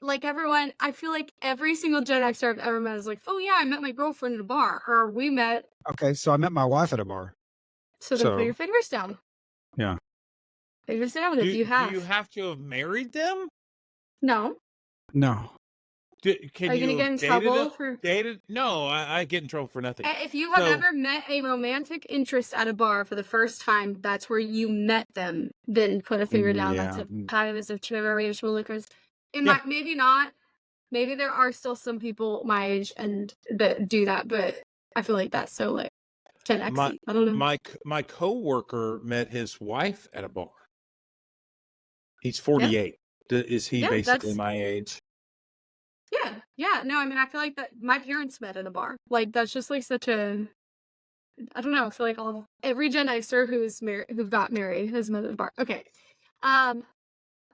like everyone. I feel like every single Gen Xer I've ever met is like, oh yeah, I met my girlfriend at a bar, or we met. Okay, so I met my wife at a bar. So then put So- your fingers down. Yeah. Fingers down if you have. Do you have to have married them? No. No. Can Are you gonna get in trouble for? dated? No, I get in trouble for nothing. If you have So- ever met a romantic interest at a bar for the first time, that's where you met them. Then put a finger down. That's Yeah. a pattern of generational liquors. Yeah. Maybe not. Maybe there are still some people my age and that do that, but I feel like that's so like Gen X. I don't know. My coworker met his wife at a bar. He's 48. Is he Yeah, basically that's- my age? Yeah. No, I mean, I feel like that my parents met at a bar. Like that's just like such a. I don't know. I feel like every Gen Xer who got married has met at a bar. Okay,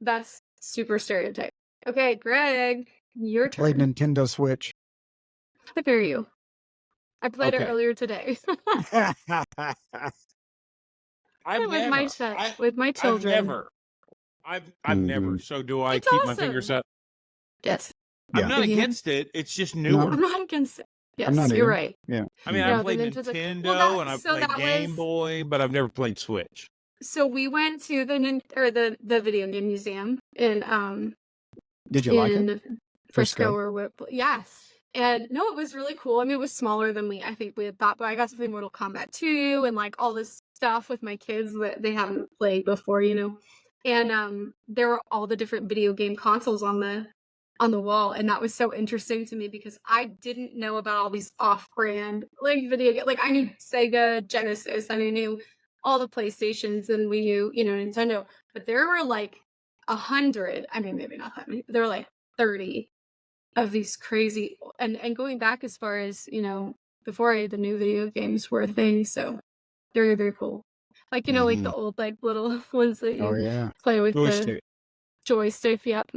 that's super stereotype. Okay, Greg, your Played turn. Nintendo Switch. How dare you? I played it Okay. earlier today I've with my never. son, with my children. I've never. Mhm. So do I It's keep my fingers awesome. up? Yes, Yeah. I'm not Yeah. against it. It's just No. newer. I'm not against it. Yes, not you're either. right. I mean, No, I the played Nintendo's like- Nintendo Well, and I so played that Game was- Boy, but I've never played Switch. So we went to the video game museum in Did you like it? in Frisco Frisco? or what? Yes. And no, it was really cool. I mean, it was smaller than I think we had thought, but I got to play Mortal Kombat 2 and like all this stuff with my kids that they haven't played before, you know. And there were all the different video game consoles on the wall, and that was so interesting to me because I didn't know about all these off-brand like video game. Like I knew Sega, Genesis, and I knew all the PlayStations and Wii U, you know, Nintendo, but there were like 100. I mean, maybe not that many. But there were like 30 of these crazy and going back as far as before the new video games were a thing, so very, very cool. Like like the old like little ones that you Oh yeah. play with the Joystick. joystick. Yep.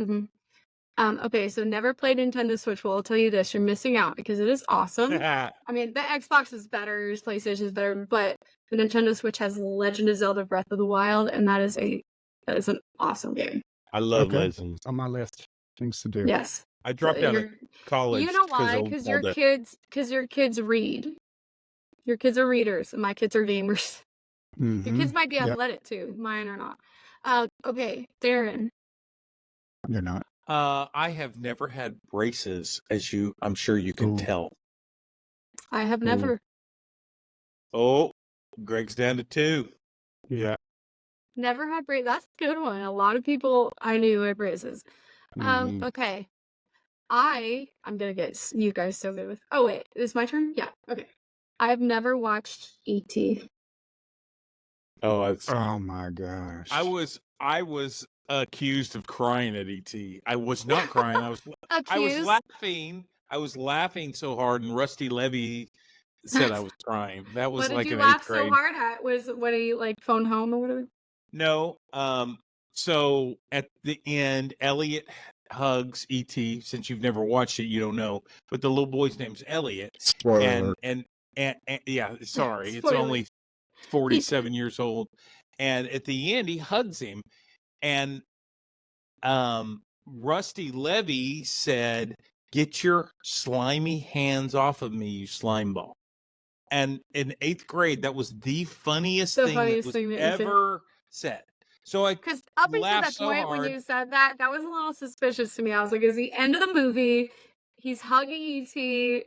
Okay, so never played Nintendo Switch. Well, I'll tell you this: you're missing out because it is awesome. I mean, the Xbox is better, PlayStation is better, but the Nintendo Switch has Legend of Zelda: Breath of the Wild, and that is an awesome game. I love Okay. Legends. On my list, things to do. Yes, I dropped out of college. you know why? Because your kids read. Your kids are readers, and my kids are gamers. Your kids might be athletic too. Mine are not. Okay, Darren. You're not. I have never had braces, as I'm sure you can Ooh. tell. I have never. Oh, Greg's down to 2. Yeah. Never had braces. That's a good one. A lot of people I knew had braces. Mhm. Okay. I'm gonna get you guys so good with. Oh wait, is it my turn? Yeah. Okay. I've never watched E.T. Oh, Oh my gosh. I was accused of crying at ET. I was not crying. I was laughing. I was laughing so hard, and Rusty Levy said I was crying. That was What like did you in 8th laugh grade. so hard at? Was what he like phone home or whatever? No. So at the end, Elliot hugs E.T. Since you've never watched it, you don't know. But the little boy's name's Elliot. Spoiler. And yeah, sorry, it's Spoiler. only 47 years old. And at the end, he hugs him, and Rusty Levy said, "Get your slimy hands off of me, you slime ball." And in 8th grade, that was the funniest thing that was ever said. So I because up until laughed that so point when hard. you said that was a little suspicious to me. I was like, is the end of the movie? He's hugging E.T.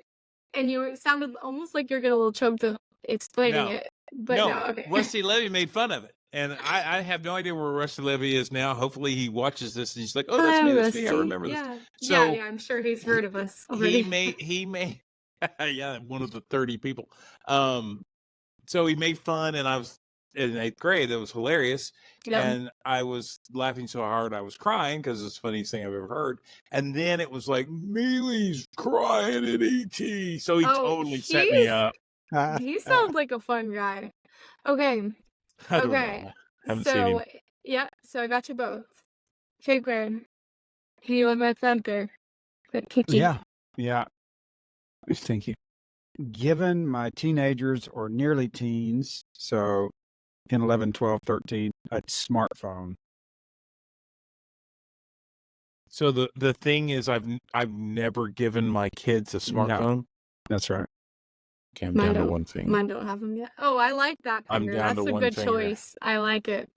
and you sounded almost like you're getting a little choked up explaining it. But no, okay. Rusty Levy made fun of it. And I have no idea where Rusty Levy is now. Hopefully he watches this and he's like, "Oh, that's me, that's me. I remember this." So yeah, I'm sure he's heard of us already. He made yeah, one of the 30 people. So he made fun, and I was in 8th grade. That was hilarious. Yep. And I was laughing so hard I was crying because it's the funniest thing I've ever heard. And then it was like, Mealy's crying at ET. So he totally set me up. He sounds like a fun guy. Okay. I don't know. I haven't seen him. Yeah, so I got you both. Okay, Gwen. You and my thunder. Yeah. Thank you. Given my teenagers or nearly teens, so 10, 11, 12, 13, a smartphone. So the thing is, I've never given my kids a smartphone. No, that's right. Okay, I'm down to one finger. Mine don't have them yet. Oh, I like that finger. I'm down That's to a one good finger. choice. I like it.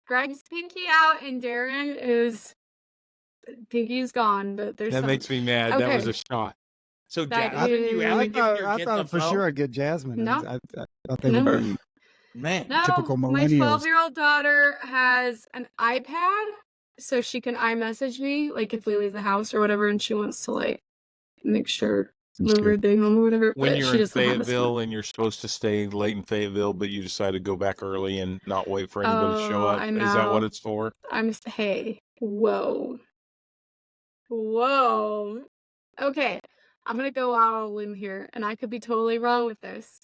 Greg's pinky out and Darren is pinky's gone, but there's that some... makes me mad. Okay. That was a shot. So Jasmine, you I haven't given your thought, kids I a thought for phone? sure I'd get Jasmine. No. I thought they would be Man. No, typical my millennials. 12-year-old daughter has an iPad, so she can iMessage me, like if we leave the house or whatever, and she wants to like make sure we're getting home or whatever. When but you're she in doesn't have a Fayetteville and you're supposed to stay late in Fayetteville, but you decide to go back early and not wait for anybody to show up, I is that what know. it's for? Hey, whoa. Okay, I'm gonna go out on a limb here, and I could be totally wrong with this,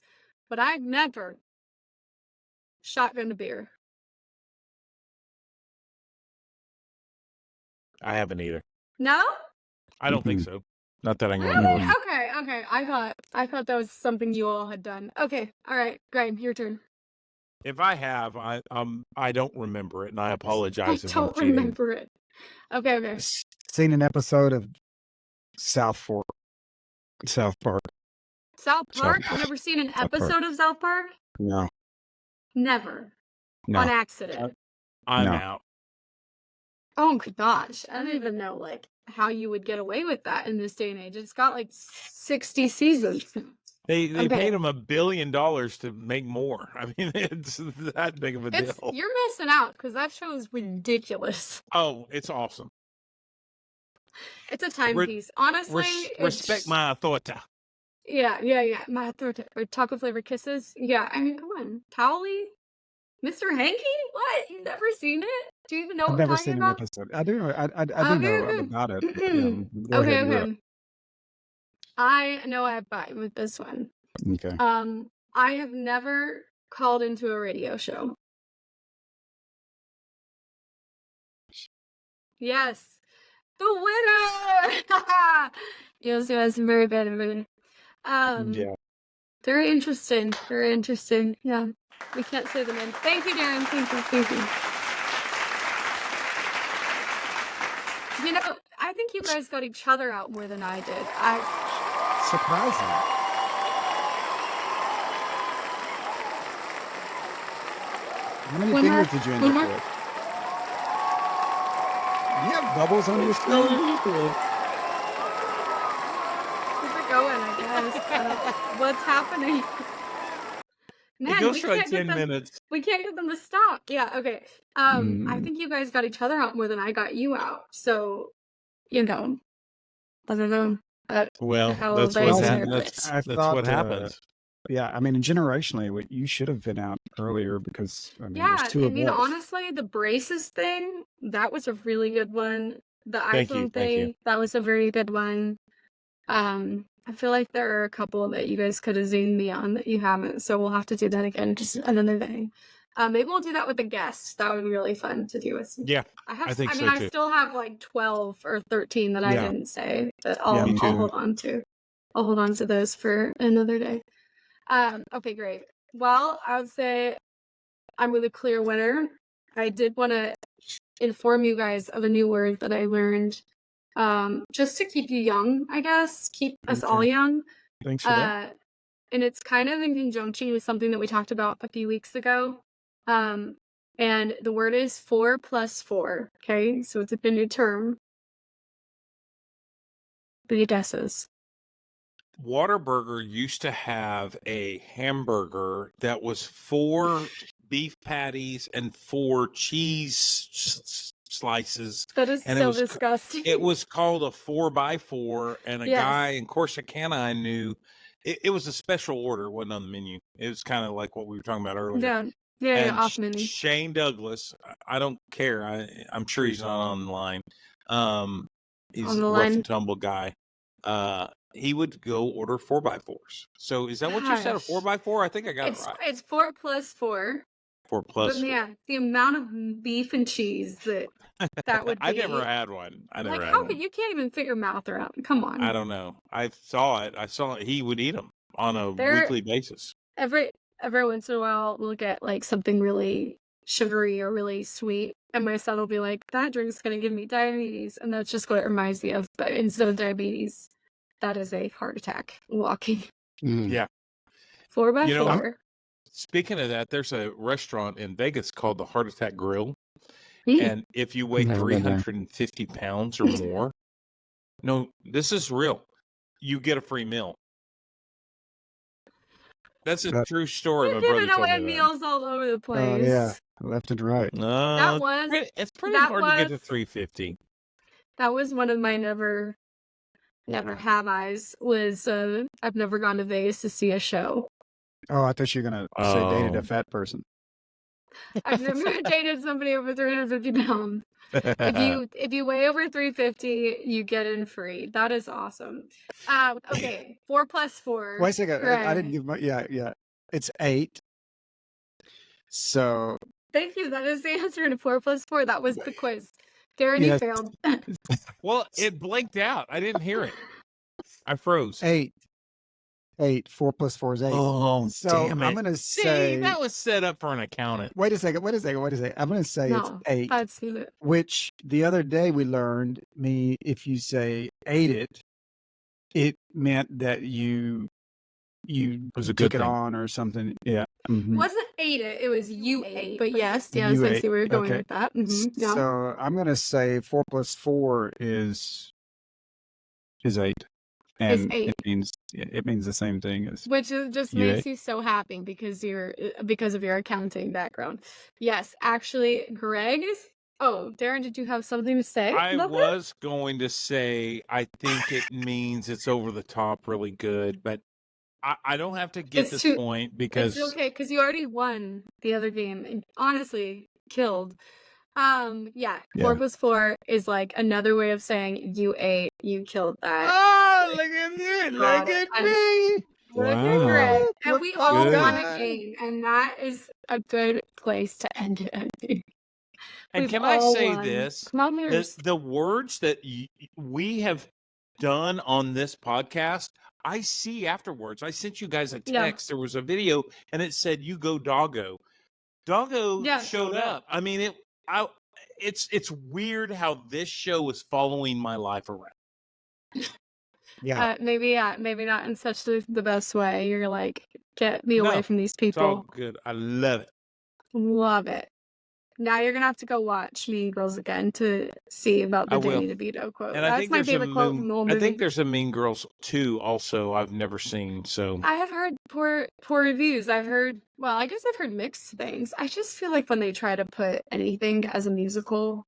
but I've never shotgunned a beer. I haven't either. No? I don't think so. Not that I can Really? remember. Okay. I thought that was something you all had done. Okay, all right, Graham, your turn. If I have, I don't remember it, and I apologize. I if I'm don't cheating. remember it. Okay. Seen an episode of South Park. South Park? I've never seen an episode of South Park? No. Never. No. On accident. I'm No. out. Oh gosh, I don't even know like how you would get away with that in this day and age. It's got like 60 seasons. They Okay. paid him $1 billion to make more. I mean, it's that big of a deal. You're missing out because that show is ridiculous. Oh, it's awesome. It's a timepiece. Honestly, respect my authority. Yeah. My authority. Or taco flavor kisses. Yeah, I mean, come on. Towley? Mr. Hanky? What? You've never seen it? Do you even know I've what never I'm seen talking an about? episode. I do. I do know about it. Go ahead, you're up. Okay. I know I have 5 with this one. Okay. I have never called into a radio show. Yes. The winner! Yosu very bad moon. Yeah. Very interesting. Very interesting. Yeah. We can't say the name. Thank you, Darren. Thank you. Thank you. You know, I think you guys got each other out more than I did. Surprising. How many One fingers more. did you end One up more. with? You have bubbles on your screen? Keep it going, I guess. What's happening? It Man, goes we for like can't get 10 them. minutes. We can't get them to stop. Yeah. Okay. I think you guys got each other out more than I got you out. So, you know, I don't know. Well, How that's they what's say happening. it. I That's thought, what happens. Yeah, I mean, generationally, you should have been out earlier because I mean, Yeah, there's two I of mean, us. honestly, the braces thing, that was a really good one. The Thank you, iPhone thank you. thing, that was a very good one. I feel like there are a couple that you guys could have zoomed me on that you haven't, so we'll have to do that again, just another day. Maybe we'll do that with a guest. That would be really fun to do with. Yeah, I think mean, so, I too. still have like 12 or 13 that I Yeah. didn't say that Yeah, me I'll too. hold on to. I'll hold on to those for another day. Okay, great. Well, I would say I'm with a clear winner. I did want to inform you guys of a new word that I learned, just to keep you young, I guess, keep us all Okay. young. Thanks for that. And it's kind of in conjunction with something that we talked about a few weeks ago. And the word is 4 + 4. Okay, so it's a new term. The guesses. Whataburger used to have a hamburger that was 4 beef patties and 4 cheese slices. That is And so disgusting. It was called a 4x4, and a Yes. guy in Corsicana I knew. It was a special order. It wasn't on the menu. It was kind of like what we were talking about earlier. Yeah, And off menu. Shane Douglas, I don't care. I'm sure he's not on the line. He's On the a rough line. and tumble guy. He would go order 4x4s. So is that what you said? A Gosh. 4x4? I think I got it right. It's 4 + 4. 4 But plus. yeah, the amount of beef and cheese that would be. I never had one. I never like, had how one. could you can't even fit your mouth around? Come on. I don't know. I saw it. He would eat them on a They're- weekly basis. Every once in a while, we'll get like something really sugary or really sweet, and my son will be like, "That drink's gonna give me diabetes," and that's just what it reminds me of. But instead of diabetes, that is a heart attack walking. Yeah. 4 by You know, 4. Speaking of that, there's a restaurant in Vegas called the Heart Attack Grill. Mm. And if you weigh Never been there. 350 pounds or more, no, this is real. You get a free meal. That's a true story. You're My brother giving told away me that. meals all over the place. Oh yeah, left and right. No, was- it's pretty that hard to get to was- 350. That was one of my never have eyes. Was I've never gone to Vegas to see a show. Oh, I thought you were gonna say dated Oh. a fat person. I've never dated somebody over 350 pounds. If you weigh over 350, you get in free. That is awesome. Okay, 4 + 4. Wait a second. I Right. didn't give my yeah. It's 8. So Thank you. That is the answer to 4 + 4. That was the quiz. Darren, you Yes. failed. Well, it blanked out. I didn't hear it. I froze. 8. 4 + 4 is 8. Oh, So damn it. I'm gonna See, say. that was set up for an accountant. Wait a second. I'm gonna say No, it's 8. I'd seen it. Which the other day we learned if you say ate it meant that you was a took good it thing. on or something. Yeah. Mhm. Wasn't ate it. It was you ate. But yes, You I ate. see where you're going Okay. with that. Yeah. So I'm gonna say 4 + 4 is 8. And 8. it means the same thing as Which just You makes ate. you so happy because of your accounting background. Yes, actually, Greg. Oh, Darren, did you have something to say? I about that? was going to say, I think it means it's over the top really good, but I don't have to get It's this too- point because It's okay because you already won the other game and honestly killed. Yeah, 4 + 4 is like another way of saying you ate, you killed that. oh, look at it! Got Look it. at me! Look at Wow. Greg. And we all Good. won a game, and that is a good place to end it. I think. And We've can I all say won. this? Come on, mirrors. The words that we have done on this podcast, I see afterwards. I sent you guys a Yeah. text. There was a video, and it said, "You go, doggo." Doggo Yeah. showed up. I mean, it's weird how this show is following my life around. Yeah. Maybe not in such the best way. You're like, get me away No, from these It's all people. good. I love it. Love it. Now you're gonna have to go watch Mean Girls again to see about I the will. Danny DeVito quote. And I That's think my there's favorite quote from the whole I movie. think there's a Mean Girls 2 also I've never seen. So I have heard poor reviews. I guess I've heard mixed things. I just feel like when they try to put anything as a musical,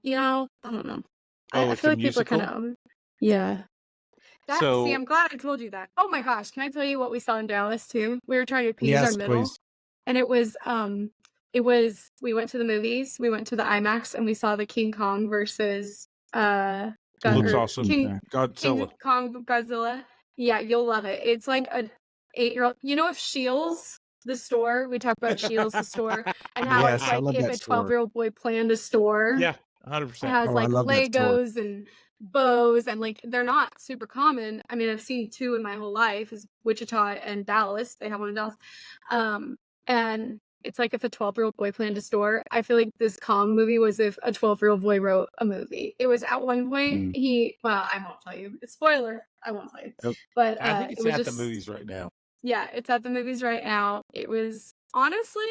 I don't know. I it's feel a like people are kind musical? of yeah. So- I'm glad I told you that. Oh my gosh, can I tell you what we saw in Dallas too? We were trying to appease our Yes, middle, please. and it was we went to the movies, we went to the IMAX, and we saw the King Kong versus Looks awesome. King Godzilla. Kong Godzilla. Yeah, you'll love it. It's like an 8-year-old. You know, if Shields, the store, we talked about Shields, the store, and how Yes, it's I like love if that a store. 12-year-old boy planned a store. Yeah, It 100%. has Oh, I like love that store. Legos and bows, and like they're not super common. I mean, I've seen 2 in my whole life, is Wichita and Dallas. They have one in Dallas. And it's like if a 12-year-old boy planned a store. I feel like this Kong movie was if a 12-year-old boy wrote a movie. It was at one point I won't tell you. It's spoiler. I won't tell you. Nope. But I think it's it was at just, the movies right now. yeah, it's at the movies right now. It was honestly,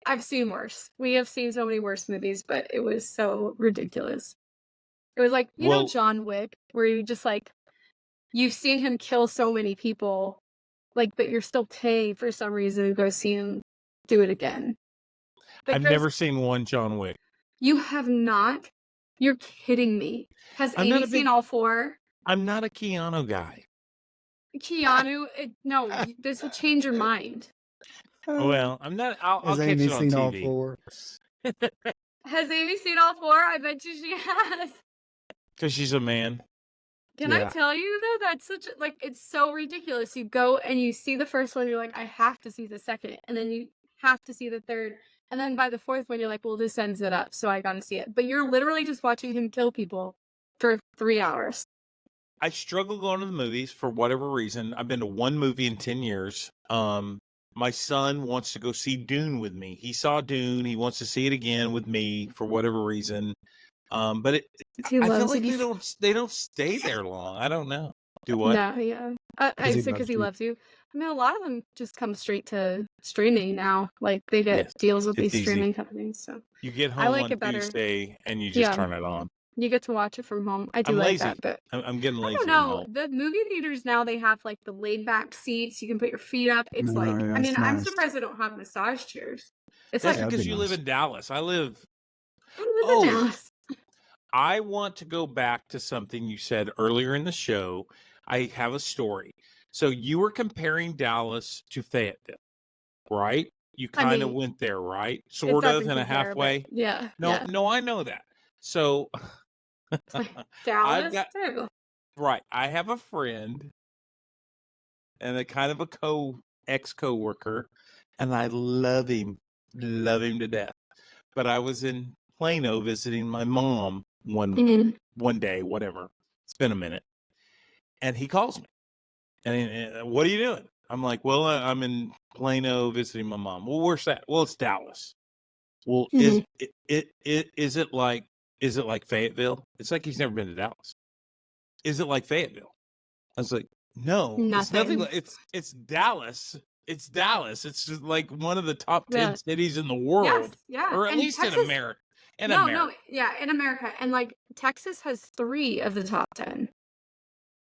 I've seen worse. We have seen so many worse movies, but it was so ridiculous. It was like, you know, John Wick, where you just like, you've seen him kill so many people, like, but you're still paying for some reason to go see him do it again. But I've never seen one John Wick. You have not? You're kidding me. Has Amy seen all 4? I'm not a Keanu guy. Keanu, no, this will change your mind. Well, I'm not. I'll Has catch Amy it on seen all TV. 4? Has Amy seen all 4? I bet you she has. Because she's a man. Can I Yeah. tell you though? That's such like it's so ridiculous. You go and you see the first one, you're like, I have to see the second, and then you have to see the third, and then by the 4th one, you're like, well, this ends it up, so I gotta see it. But you're literally just watching him kill people for 3 hours. I struggle going to the movies for whatever reason. I've been to one movie in 10 years. My son wants to go see Dune with me. He saw Dune. He wants to see it again with me for whatever reason. But I feel like they don't stay there long. I don't know. Do what? No, yeah. I say because he loves you. I mean, a lot of them just come straight to streaming now. Like they get deals with these easy. streaming companies. So You get home I like on it better. Tuesday and you just turn it on. You get to watch it from home. I do I'm like lazy. that, but I'm getting lazy. I don't know. The movie theaters now, they have like the laid back seats. You can put your feet up. It's No, like, yeah, I mean, it's I'm nice. surprised they don't have massage chairs. It's That's like, because that'd be you live nice. in Dallas. I live oh, Dallas. I want to go back to something you said earlier in the show. I have a story. So you were comparing Dallas to Fayetteville, right? You kind of went there, right? Sort of, in a halfway. Yeah. No, I know that. So Dallas. right. I have a friend and a kind of a ex-coworker, and I love him to death. But I was in Plano visiting my mom one day, whatever. It's been a minute. And he calls me. And what are you doing? I'm like, well, I'm in Plano visiting my mom. Well, where's that? Well, it's Dallas. Well, is it like Fayetteville? It's like he's never been to Dallas. Is it like Fayetteville? I was like, no, it's nothing. It's Dallas. It's Dallas. It's just like one of the top 10 cities in the world. Yes, yeah. Or at and least Texas, in America. In America. And like Texas has 3 of the top 10.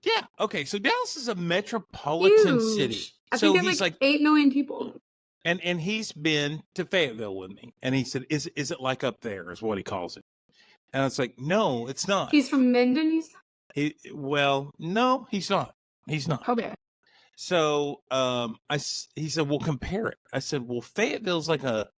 Yeah. Okay. So Dallas is a metropolitan city. I think he's like 8 million people. And he's been to Fayetteville with me. And he said, is it like up there, is what he calls it. And I was like, no, it's not. He's from Minden, well, no, he's not. He's not. Okay. So he said, well, compare it. I said, well, Fayetteville's like a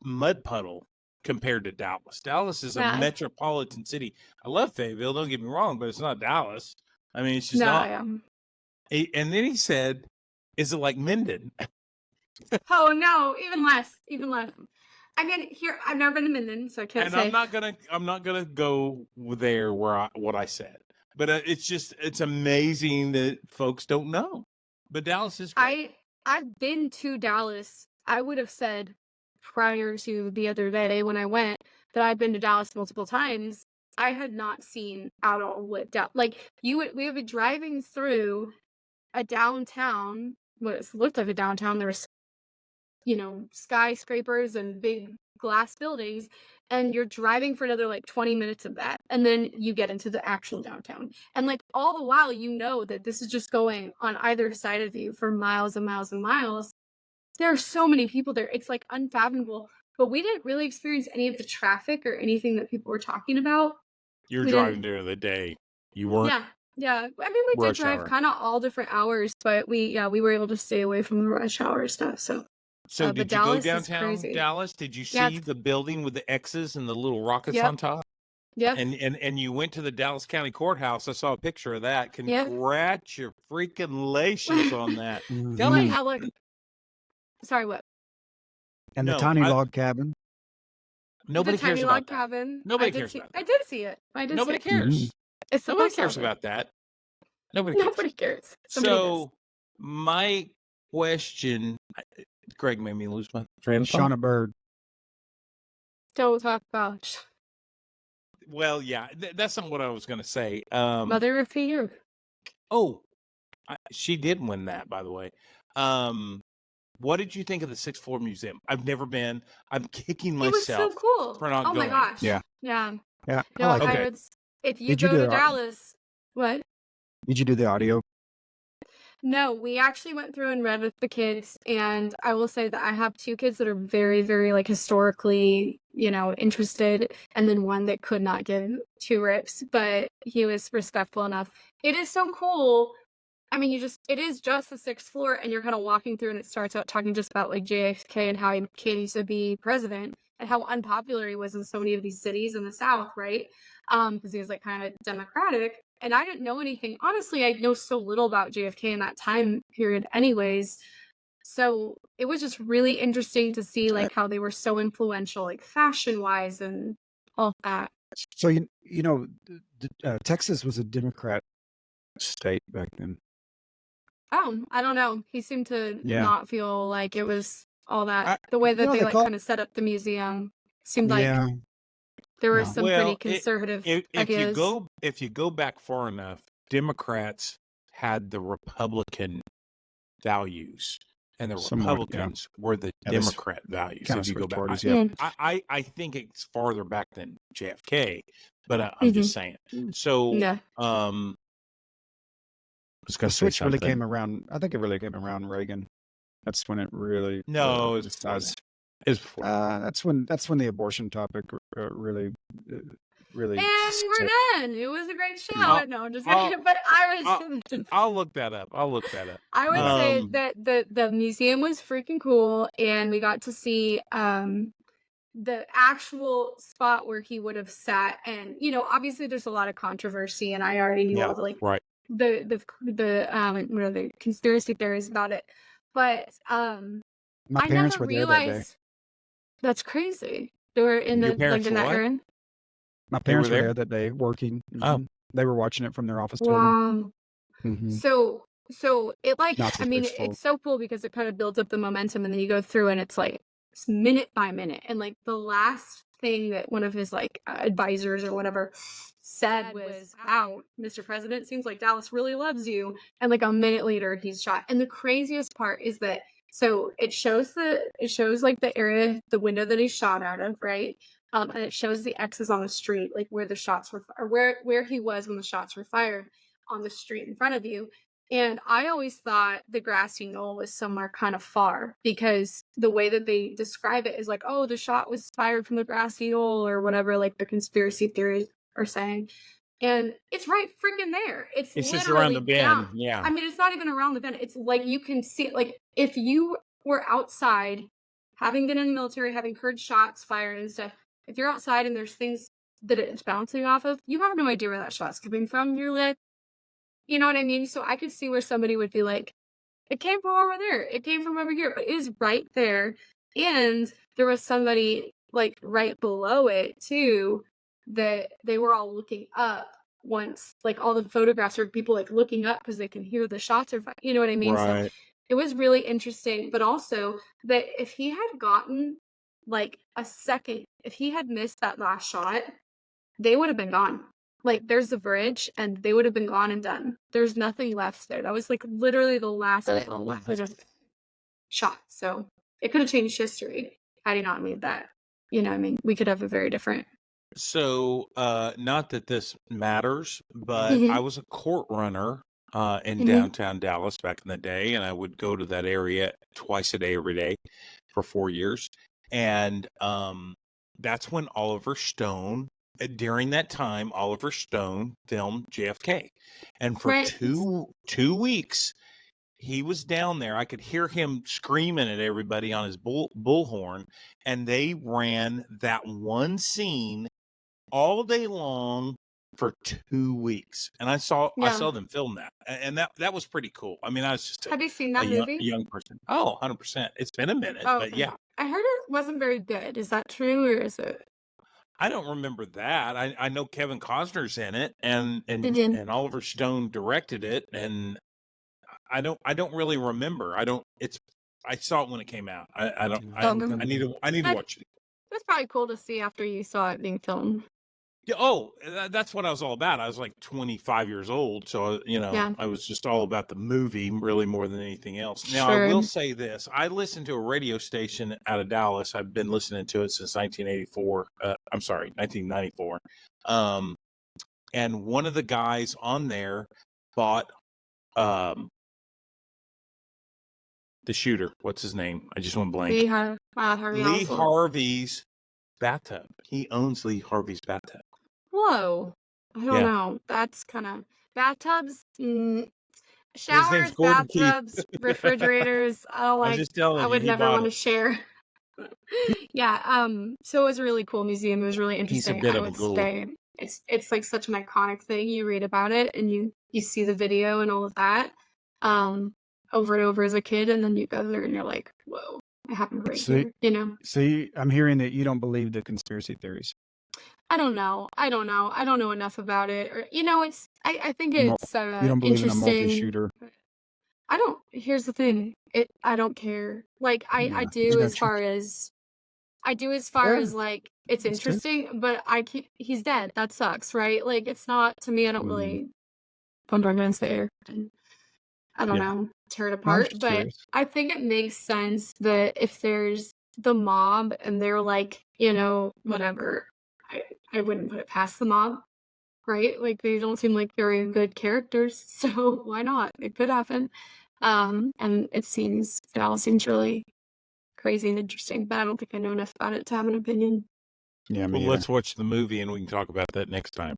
mud puddle compared to Dallas. Dallas is a metropolitan city. I love Fayetteville, don't get me wrong, but it's not Dallas. I mean, it's just not. And then he said, is it like Minden? Oh, no, even less. I mean, here I've never been to Minden, so I can't And say. I'm not gonna go there where what I said, but it's amazing that folks don't know. But Dallas is great. I've been to Dallas. I would have said prior to the other day when I went that I've been to Dallas multiple times. I had not seen at all what like we would be driving through a downtown, what looked like a downtown. There was, skyscrapers and big glass buildings, and you're driving for another like 20 minutes of that, and then you get into the actual downtown, and like all the while that this is just going on either side of you for miles and miles and miles. There are so many people there, it's like unfathomable, but we didn't really experience any of the traffic or anything that people were talking about. You're We driving didn't. during the day. You weren't Yeah, I mean, we did rush drive hour. kind of all different hours, but we were able to stay away from the rush hour stuff. So So but did you go Dallas is downtown crazy. Dallas? Did you Yeah, see the building with the X's and the little rockets Yep. on top? Yep. And you went to the Dallas County Courthouse. I saw a picture of that. Yep. Congratulations on that. Tell Look, me, I look. Sorry, what? And the No, tiny log cabin. nobody The tiny cares log about that. cabin. Nobody I did cares see. about I that. did see it. I did Nobody see it. cares. It's Nobody supposed cares to. about that. Nobody cares. Nobody cares. Somebody does. So my question, Greg made me lose my train of thought. Shauna Bird. Don't talk about Well, yeah, that's not what I was going to say. Mother of Fear. Oh, she did win that, by the way. What did you think of the Sixth Floor Museum? I've never been. I'm kicking It was so myself cool. for not Oh my going. gosh. Yeah. Yeah. Yeah, No, I like Okay. I it. would. If you Did you go do to the Dallas, what? Did you do the audio? No, we actually went through and read with the kids, and I will say that I have two kids that are very, very like historically, interested, and then one that could not give two rips, but he was respectful enough. It is so cool. I mean, it is just the sixth floor, and you're kind of walking through, and it starts out talking just about like JFK and how he used to be president and how unpopular he was in so many of these cities in the South, right? Because he was like kind of democratic. And I didn't know anything. Honestly, I know so little about JFK in that time period, anyways. So it was just really interesting to see like how they were so influential, like fashion wise and all that. So Texas was a Democrat state back then. Oh, I don't know. He seemed to Yeah. not feel like it was all that. I- The way that they they like call- kind of set up the museum seemed like Yeah. there were No. some Well, pretty conservative if ideas. you go back far enough, Democrats had the Republican values, and the Somewhat, yeah. Republicans were the Yeah, there's Democrat values. kind If of you go switched back, parties, Yeah. I think it's farther back than JFK, but I'm just saying. So, Yeah. I was gonna The say switch really something. came around. I think it really came around Reagan. That's when it really. No, it's before decides- that. It's before. that's when the abortion topic really. And Really. we're done. It was a great show. I'll- No, I'm just I'll- kidding. But I was. I'll look that up. I would say Um, that the museum was freaking cool, and we got to see the actual spot where he would have sat, and obviously there's a lot of controversy, and I already knew Yeah, all the like right. the what are the conspiracy theories about it, but My I parents never were there that day. realized that's crazy. They were in Your the parents in were that what? era. My parents were there? there that day working. Oh. Mhm. They were watching it from their office building. Wow. Mhm. So it like Not the I mean sixth floor. it's so cool because it kind of builds up the momentum, and then you go through and it's like it's minute by minute, and like the last thing that one of his like advisors or whatever said was, "Wow, Mr. President, seems like Dallas really loves you." And like a minute later he's shot. And the craziest part is that so it shows like the area, the window that he shot out of, right? And it shows the X's on the street, like where the shots were, or where he was when the shots were fired on the street in front of you. And I always thought the grassy knoll was somewhere kind of far, because the way that they describe it is like, oh, the shot was fired from the grassy knoll or whatever, like the conspiracy theories are saying. And it's right freaking there. It's just around the literally bend. down. Yeah. I mean, it's not even around the bend. It's like you can see it. Like if you were outside, having been in the military, having heard shots fired and stuff, if you're outside and there's things that it's bouncing off of, you have no idea where that shot's coming from. You're like, you know what I mean? So I could see where somebody would be like, it came from over there. It came from over here, but it is right there. And there was somebody like right below it too that they were all looking up once, like all the photographs are people like looking up because they can hear the shots are you know what I mean? So Right. it was really interesting, but also that if he had gotten like a second, if he had missed that last shot, they would have been gone. Like there's the bridge and they would have been gone and done. There's nothing left there. That was like literally the last shot. So it could have changed history had he not made that. You know, I mean, we could have a very different. So, not that this matters, but Mhm. I was a court runner in Mhm. downtown Dallas back in the day, and I would go to that area twice a day, every day for 4 years. And that's when Oliver Stone, during that time, Oliver Stone filmed JFK. And for Right. two weeks, he was down there. I could hear him screaming at everybody on his bullhorn, and they ran that one scene all day long for 2 weeks. And I saw Yeah. them film that. And that was pretty cool. I mean, I was just Have you seen a that movie? young person. Oh, 100%. It's been a minute, Oh, but okay. yeah. I heard it wasn't very good. Is that true or is it? I don't remember that. I know Kevin Costner's in it, and Mhm. and Oliver Stone directed it, and I don't really remember. I saw it when it came out. I don't Okay. I need to That- watch it. That's probably cool to see after you saw it being filmed. Yeah, that's what I was all about. I was like 25 years old, so Yeah. I was just all about the movie really more than anything else. Now, I will Sure. say this: I listened to a radio station out of Dallas. I've been listening to it since 1984. I'm sorry, 1994. And one of the guys on there bought the shooter. What's his name? I just went blank. Harvey Lee Oswald. Harvey's bathtub. He owns Lee Harvey's bathtub. Whoa. I don't Yeah. know. That's kind of bathtubs, name's showers, Gordon Keith. bathtubs, refrigerators. Oh, I'm just telling I you, would he never bought want to it. share. Yeah. So it was a really cool museum. It was really He's a interesting. bit I of a would ghoul. stay. It's like such an iconic thing. You read about it and you see the video and all of that, over and over as a kid, and then you go there and you're like, whoa, it happened right See, here. You know. see, I'm hearing that you don't believe the conspiracy theories. I don't know. I don't know enough about it. Or I think Mul- it's You don't believe in a interesting. multi-shooter. Here's the thing. I don't care. Like I Yeah, do as gotcha. far as Yeah, like it's that's good. interesting, but he's dead. That sucks, right? Like it's not to me, I don't Mhm. really pump against the air and I don't Yeah. know, tear it No, I'm apart. just But curious. I think it makes sense that if there's the mob and they're like, whatever, I wouldn't put it past the mob, right? Like they don't seem like very good characters, so why not? It could happen. And it all seems really crazy and interesting, but I don't think I know enough about it to have an opinion. Yeah, me Well, either. let's watch the movie and we can talk about that next time.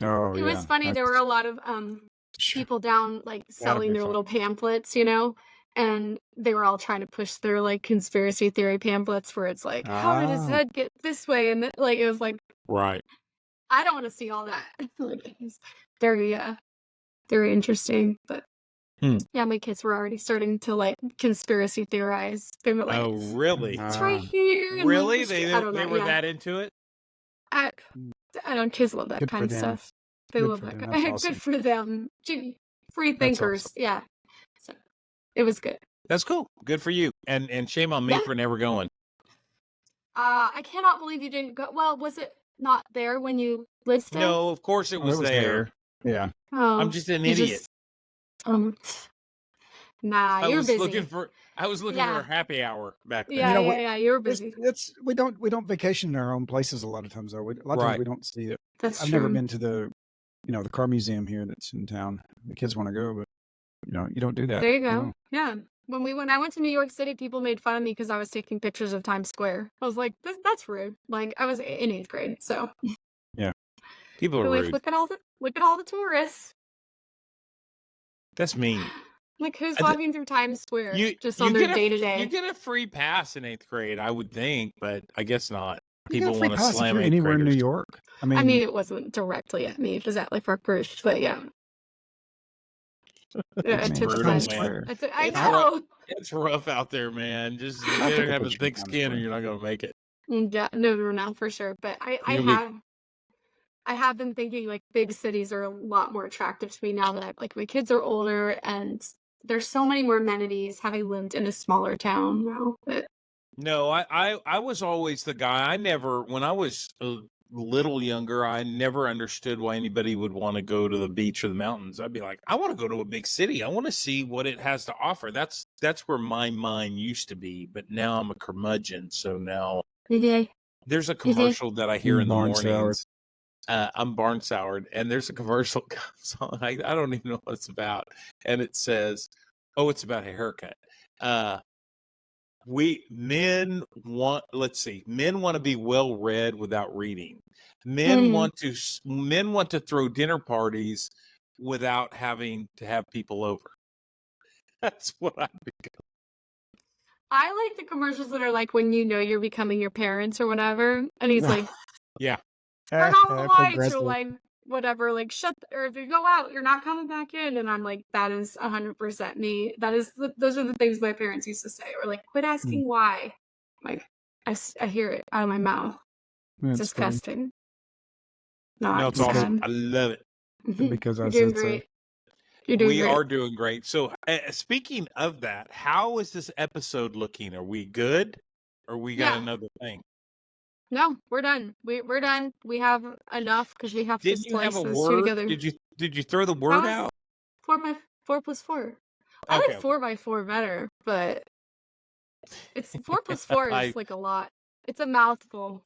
Oh, It yeah. was funny. There were a lot of people down like selling be their fun. little pamphlets, and they were all trying to push their like conspiracy theory pamphlets where it's like, how did his Ah, head get this way? And like it was like, Right. I don't want to see all that. Like it was very very interesting. But yeah, my kids were already starting to like conspiracy theorize. They were like, Oh, really? it's right ah, here. and, like, Really? the street- I don't They know. were Yeah. that into it? I don't. Kids love that good kind for of them. stuff. They Good love for that. them. Kind. That's awesome. Good for them. Free That's thinkers. awesome. Yeah. So it was good. That's cool. Good for you. And shame on me Yeah. for never going. I cannot believe you didn't go. Well, was it not there when you listed? No, of course it Oh, was there. Yeah. Oh, I'm just an you idiot. just- nah, I you're was busy. looking for a Yeah. happy hour back then. Yeah, what- yeah, you were It's, busy. we don't vacation in our own places a lot of times though. A lot of times Right. we don't see it. That's I've true. never been to the car museum here that's in town. The kids want to go, but you don't do that. There you go. No. Yeah. When I went to New York City, people made fun of me because I was taking pictures of Times Square. I was like, that's rude. Like I was in 8th grade, so People are Like, rude. look at all the tourists. That's mean. Like who's I thi- walking through Times Square just on you their get a- day to You day? get a free pass in 8th grade, I would think, but I guess not. You get a People free want to pass if slam you're 8th anywhere in New graders. York. I I mean, mean, it wasn't directly at me. It was at like Rutgers, but yeah. Yeah, I it mean, took brutal, town sense. man. square. I It's rough. know. It's rough out there, man. Just you I'll take better a have a picture of thick town skin, or square. you're not gonna make it. Yeah, no, for sure. But You'll be I have been thinking like big cities are a lot more attractive to me now that like my kids are older and there's so many more amenities having lived in a smaller town now. But No, I was always the guy. I never, when I was a little younger, I never understood why anybody would want to go to the beach or the mountains. I'd be like, I want to go to a big city. I want to see what it has to offer. That's where my mind used to be. But now I'm a curmudgeon. So now yeah, there's a yeah. commercial that I hear in the Barn soured. mornings. I'm barn soured, and there's a commercial comes on. I don't even know what it's about, and it says, "Oh, it's about a haircut." Men want. Let's see. Men want to be well read without reading. Men Mhm. want to. Men want to throw dinner parties without having to have people over. That's what I become. I like the commercials that are like when you know you're becoming your parents or whatever, and he's like, Yeah, turn off the lights or Progressive. like whatever, like or if you go out, you're not coming back in. And I'm like, that is 100% me. Those are the things my parents used to say, or like, quit asking why. Like, I hear it out of my mouth. It's That's funny. disgusting. no, Not it's awesome. sad. I love it. Because I You're doing said so. great. You're doing We great. are doing great. So, speaking of that, how is this episode looking? Are we good? Or we got Yeah. another thing? No, we're done. We're done. We have enough because we have to Didn't you have splice a those two word? together. Did you throw the That word was out? 4 plus 4. I Okay. like 4 by 4 better, but it's 4 plus 4 is I like a lot. It's a mouthful.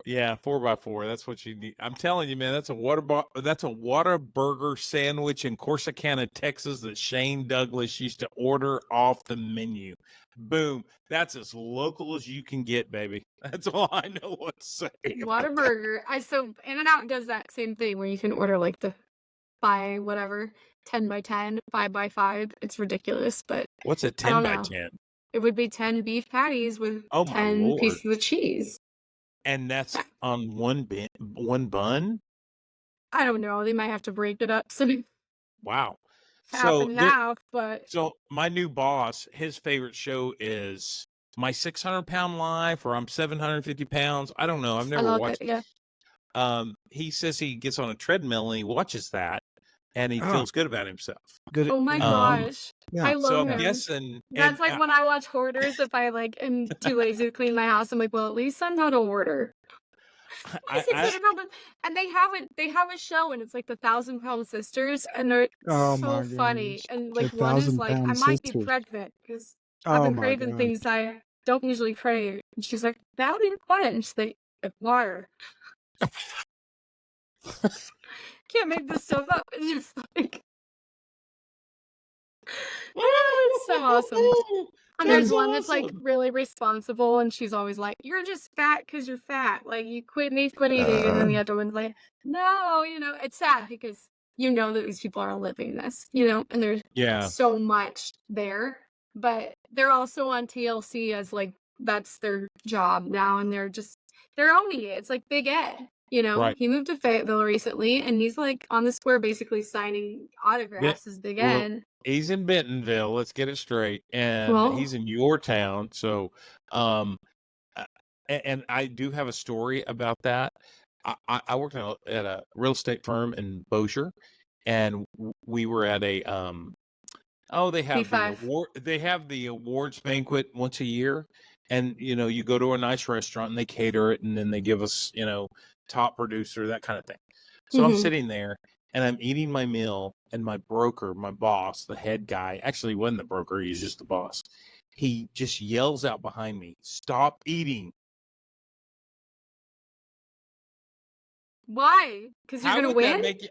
yeah, 4x4. That's what you need. I'm telling you, man. That's a Whataburger sandwich in Corsicana, Texas, that Shane Douglas used to order off the menu. Boom. That's as local as you can get, baby. That's all I know what to say. Whataburger. So In-N-Out does that same thing where you can order like the by whatever 10 by 10, 5 by 5. It's ridiculous, but What's a I 10 don't by know. 10? It would be 10 beef patties with Oh my 10 Lord. pieces of cheese. And that's on one bun? I don't know. They might have to break it up so Wow. half and half, but So my new boss, his favorite show is My 600-Pound Life, or I'm 750 pounds. I don't know. I've I never like watched it. Yeah. He says he gets on a treadmill and he watches that and he feels good about himself. Good. Oh my Um, gosh. Yeah. I So love I'm him. guessing, That's and like when I watch Hoarders, if I like am too lazy to clean my house, I'm like, well, at least I'm not a hoarder. My I 600 pounds, and they have a show, and it's like the 1,000-Pound Sisters, and they're Oh so my funny. gosh. And The like one is like, I 1,000-pound might be sisters. pregnant because I've Oh been my craving god. things I don't usually crave. And she's like, that would be fun. And she's like water. Can't make this stuff up. It's just like, it's so awesome. And there's That's one that's like awesome. really responsible, and she's always like, "You're just fat because you're fat. Like you quit eating." And then the other one's like, "No, it's sad because you know that these people are living this, and there's Yeah. so much there, but they're also on TLC as like that's their job now, and they're owning it. It's like Big Ed." Right. He moved to Fayetteville recently, and he's like on the square basically signing autographs as Big well, Ed. He's in Bentonville. Let's get it straight. And Well, he's in your town. So, and I do have a story about that. I worked at a real estate firm in Bossier, and we were at a they have the awards banquet once a year, and you go to a nice restaurant and they cater it, and then they give us top producer, that kind of thing. So I'm sitting there and I'm eating my meal, and my broker, my boss, the head guy, actually wasn't the broker, he's just the boss. He just yells out behind me, "Stop eating." why? Because you're How gonna would that win? make you?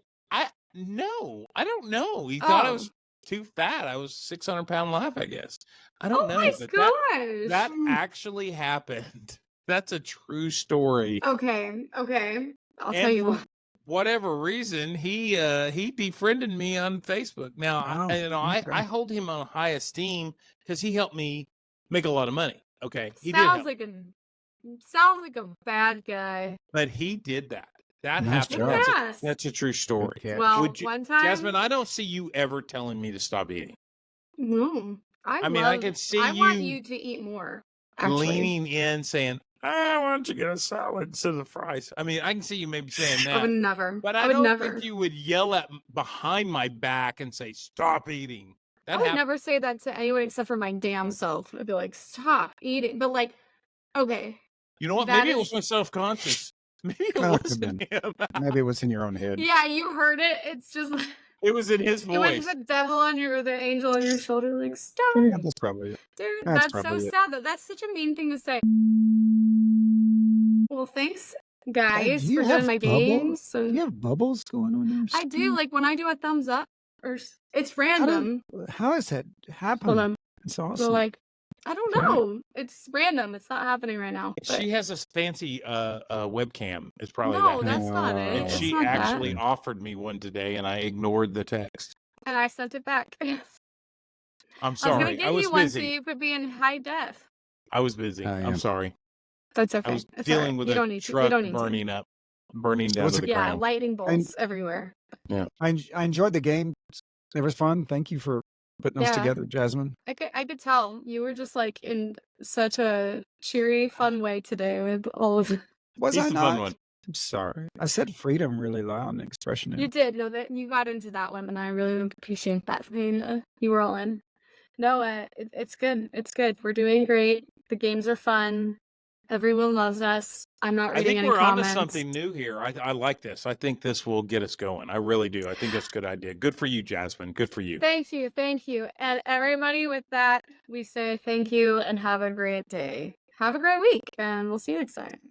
No, I don't know. He thought I was too fat. I was 600-pound life, I guess. I don't know. My But gosh. that actually happened. That's a true story. Okay. I'll tell And you for what. whatever reason, he befriended me on Facebook. Now, I hold him on high esteem because he helped me make a lot of money. Okay, he did help. Sounds like a bad guy. But he did that. That Nice happened. job. Yes. That's a true story. Good catch. Well, Would you- one time, Jasmine, I don't see you ever telling me to stop eating. no, I mean, I can see I want you you to eat more. Actually, leaning in, saying, "Ah, why don't you get a salad instead of fries?" I mean, I can see you maybe saying I would that, never. but I I would don't never. think you would yell at behind my back and say, "Stop eating." I That would happened. never say that to anyone except for my damn self. I'd be like, "Stop eating," but like, okay, You know what? that Maybe it was is- my self-conscious. Maybe it Oh, it wasn't could've him. Maybe it was in your own head. yeah, you heard it. It's just like It was in his it was voice. the devil on your, or the angel on your shoulder. Like, stop, Yeah, that's probably it. dude. That's That's so probably it. sad. That's such a mean thing to say. Well, thanks, guys, do you for have doing my bubble- games. Do you have bubbles going on there? I do, like when I do a thumbs up, or it's How random. How has that Hold happened? on. It's So awesome. like, I don't Okay. know. It's random. It's not happening right now. But She has a fancy webcam. It's probably no, that. that's not it. And It's she not actually that. offered me one today, and I ignored the text. And I sent it back. I'm I was sorry. gonna I give was you one busy. so you could be in high def. I was busy. Oh, I'm yeah. sorry. That's I okay. was It's all right. dealing with You a don't need to. You truck don't need burning down Was to it- the to. Yeah, ground. lightning bolts everywhere. I enjoyed the game. It was fun. Thank you for putting us Yeah. together, Jasmine. I could tell you were just like in such a cheery, fun way today with all of Was He's I the not? fun one. I'm sorry. I said freedom really loud and expression. You did. No, that you got into that one, and I really appreciate that. I mean, you were all in. No, it's good. It's good. We're doing great. The games are fun. Everyone loves us. I'm not I reading think any we're onto comments. something new here. I like this. I think this will get us going. I really do. I think that's a good idea. Good for you, Jasmine. Good for you. Thank you. Thank you. And everybody, with that, we say thank you and have a great day. Have a great week, and we'll see you next time.